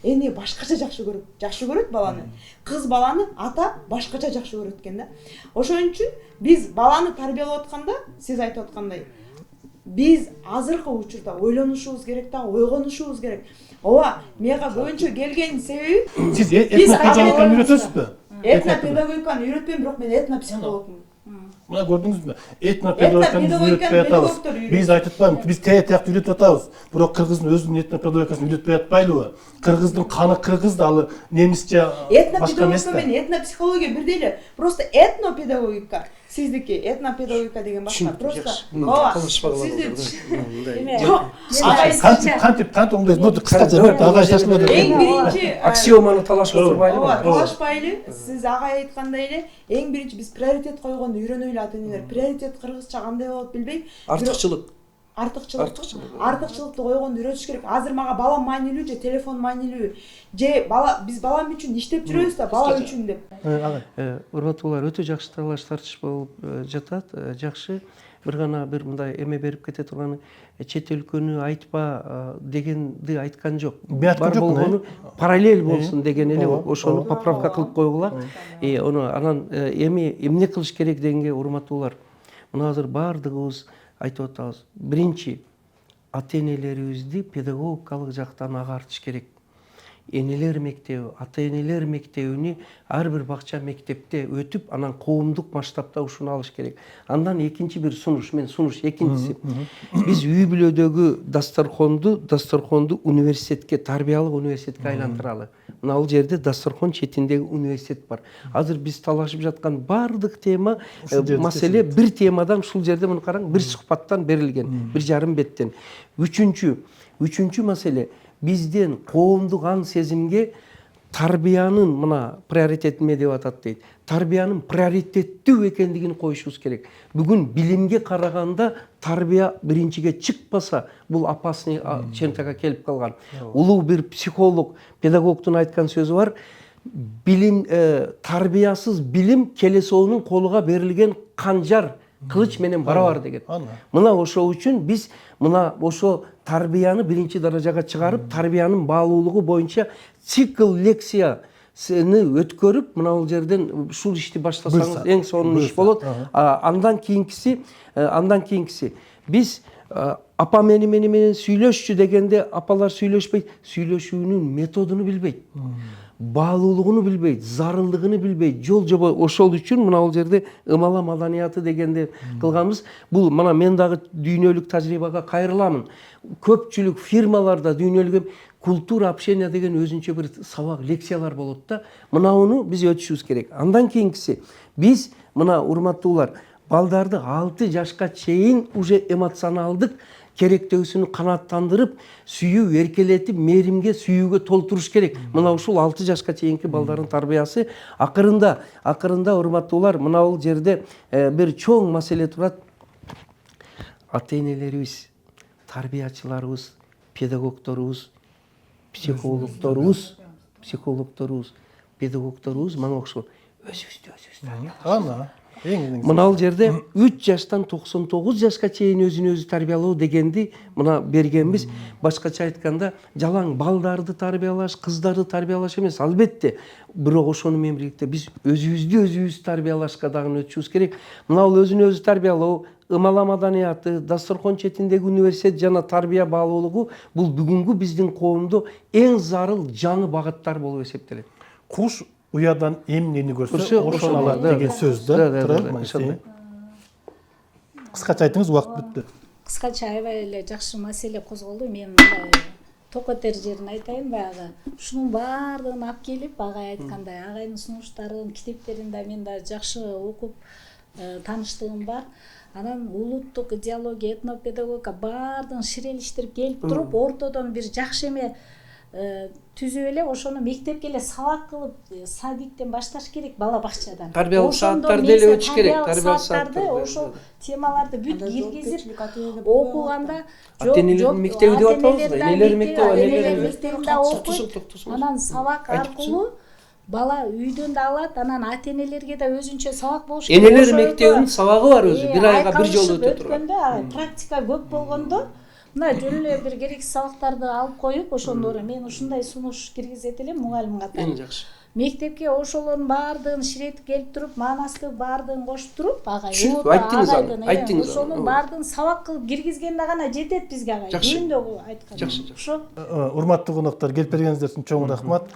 эне башкача жакшы көрөт баланы. Кыз баланы ата башкача жакшы көрөт экен да. Ошон үчүн биз баланы тарбиялап атканда, сиз айтып аткандай, биз азыркы учурда ойлонушубуз керек да, ойгонушубуз керек. Ооба, мага көбүнчө келген себеби сиз этнопедагогиканы үйрөтөсүзбү? Этнопедагогиканы үйрөтпөйм, бирок мен этнопсихологмун. Мына көрдүңүзбү? Этнопедагогиканы үйрөтпөй атабыз. Биз айтып атпайбыз, биз тияк үйрөтүп атабыз. Бирок кыргыздын өзүнүн этнопедагогикасын үйрөтпөй атпайлыбы? Кыргыздын каны кыргыз да, ал немисче башка эмес да. Этнопедагогика менен этнопсихология бирдей эле. Просто этнопедагогика сиздики, этнопедагогика деген башка. Просто ооба. Кантип оңдойсуз? Бул кыскача ага шашылады. Эң биринчи аксиоманы талашып турбайлы. Ооба, талашпайлы. Сиз ага айткандай эле, эң биринчи биз приоритет койгонду үйрөнөлү ата-энелер. Приоритет кыргызча кандай болот билбейм. Артыкчылыкты койгонду үйрөтүш керек. Азыр мага балам маанилүү же телефон маанилүү же биз балам үчүн иштеп жүрөбүз да, бала үчүн деп. Урматтуулар, өтө жакшы талаш тартыш болуп жатат. Жакшы. Бир гана бир мындай эме берип кете турганы, чет өлкөнү айтпа дегенди айткан жок. Бар болгону параллель болсун деген эле, ошону поправка кылып койгула. Анан эмне кылыш керек дегенге урматтуулар, мына азыр баардыгыбыз айтып атабыз. Биринчи, ата-энелерибизди педагогикалык жактан агартыш керек. Энелер мектеби, ата-энелер мектебини ар бир бакча мектепте өтүп, анан коомдук масштабта ушуну алыш керек. Андан экинчи бир сунуш, экинчиси. Биз үй бүлөдөгү дасторконду университетке, тарбиялык университетке айлантыралы. Мына бул жерде дасторкон четиндеги университет бар. Азыр биз талашып жаткан бардык тема, маселе бир темадан ушул жерде муну караң, бир сухбаттан берилген, 1,5 беттен. Үчүнчү маселе бизден коомдук ан сезимге тарбиянын мына приоритетиме деп атат дейт. Тарбиянын приоритеттүү экендигин коюшубуз керек. Бүгүн билимге караганда тарбия биринчиге чыкпаса, бул опасный чентага келип калган. Улуу бир психолог, педагогдун айткан сөзү бар. Билим, тарбиясыз билим келесоонун колуга берилген канжар, кылыч менен барабар деген. Мына ошол үчүн биз мына ошо тарбияны биринчи даражага чыгарып, тарбиянын баалуулугу боюнча цикл лекцияны өткөрүп, мына бул жерден ушул ишти баштасаңыз эң сонун иш болот. Андан кийинкиси биз апа менен сүйлөшчү дегенде апалар сүйлөшпөйт, сүйлөшүүнүн методуну билбейт. Баалуулугуну билбейт, зарылдыгын билбейт, жол жобо. Ошол үчүн мына бул жерде ымала маданияты дегенде кылганбыз. Бул мына мен дагы дүйнөлүк тажрыйбага кайрыламын. Көпчүлүк фирмаларда дүйнөлүк культура общения деген өзүнчө бир сабак, лекциялар болот да. Мынауну биз өтүшүбүз керек. Андан кийинкиси биз мына урматтуулар, балдарды 6 жашка чейин уже эмоционалдык керектөөсүнү канааттандырып, сүйүү, эркелетип, мээримге, сүйүүгө толтуруш керек. Мына ушул 6 жашка чейинки балдардын тарбиясы акырында урматтуулар, мына бул жерде бир чоң маселе турат. Ата-энелерибиз, тарбиячыларыбыз, педагогдорубуз, психологдорубуз, педагогдорубуз мага окшогон өзүбүздү мына бул жерде 3 жаштан 99 жашка чейин өзүн өзү тарбиялоо дегенди мына бергенбиз. Башкача айтканда, жалаң балдарды тарбиялаш, кыздарды тарбиялаш эмес, албетте. Бирок ошону менен бирге биз өзүбүз тарбиялашка дагы өтүшүбүз керек. Мына бул өзүн өзү тарбиялоо, ымала маданияты, дасторкон четиндеги университет жана тарбия баалуулугу бул бүгүнкү биздин коомдо эң зарыл жаңы багыттар болуп эсептелет. Куш уядан эмнени көрсө ошону алат деген сөз да. Кыскача айтыңыз, убакыт бүттү. Кыскача аябай эле жакшы маселе козголду. Мен мындай токотер жерин айтайын, баягы ушунун баардыгын алып келип, агай айткандай, агайдын сунуштарын, китептерин да мен да жакшы окуп тааныштыгым бар. Анан улуттук идеология, этнопедагогика баардыгын ширелиштирип келип туруп, ортодон бир жакшы эме түзүп эле ошону мектепке эле сабак кылып, садиктен башташ керек, бала бакчадан. Тарбиялык сааттарды эле өтүш керек, тарбиялык сааттарды, ошол темаларды бүт киргизип окуганда, ата-энелердин мектеби деп атабыз да, энелер мектебинде окуйт. Анан сабак аркылуу бала үйдөн да алат, анан ата-энелерге да өзүнчө сабак болуш керек. Энелер мектебинин сабагы бар өзү, бир айга бир жолу өтө турган. Практика көп болгондо мына жөн эле бир керексиз сабактарды алып коюп, ошондо мен ушундай сунуш киргизет элем мугалим катары. Эң жакшы. Мектепке ошолордун баардыгын ширетип келип туруп, маанасы баардыгын кошуп туруп, агай айттыңыз, ошонун баардыгын сабак кылып киргизгенде гана жетет бизге, агай. Жөнүндө айткан. Жакшы. Урматтуу коноктор, келип бергениңиздер үчүн чоң рахмат.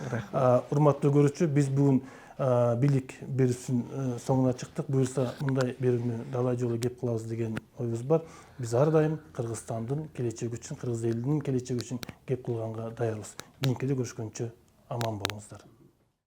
Урматтуу көрүүчү, биз бүгүн бийлик берүүсүнүн соңуна чыктык. Буюрса мындай берүүнү далай жолу кеп кылабыз деген оюбуз бар. Биз ар дайым Кыргызстандын келечеги үчүн, кыргыз элинин келечеги үчүн кеп кылганга даярбыз. Кийинкиде көрүшкөнчө аман болуңуздар.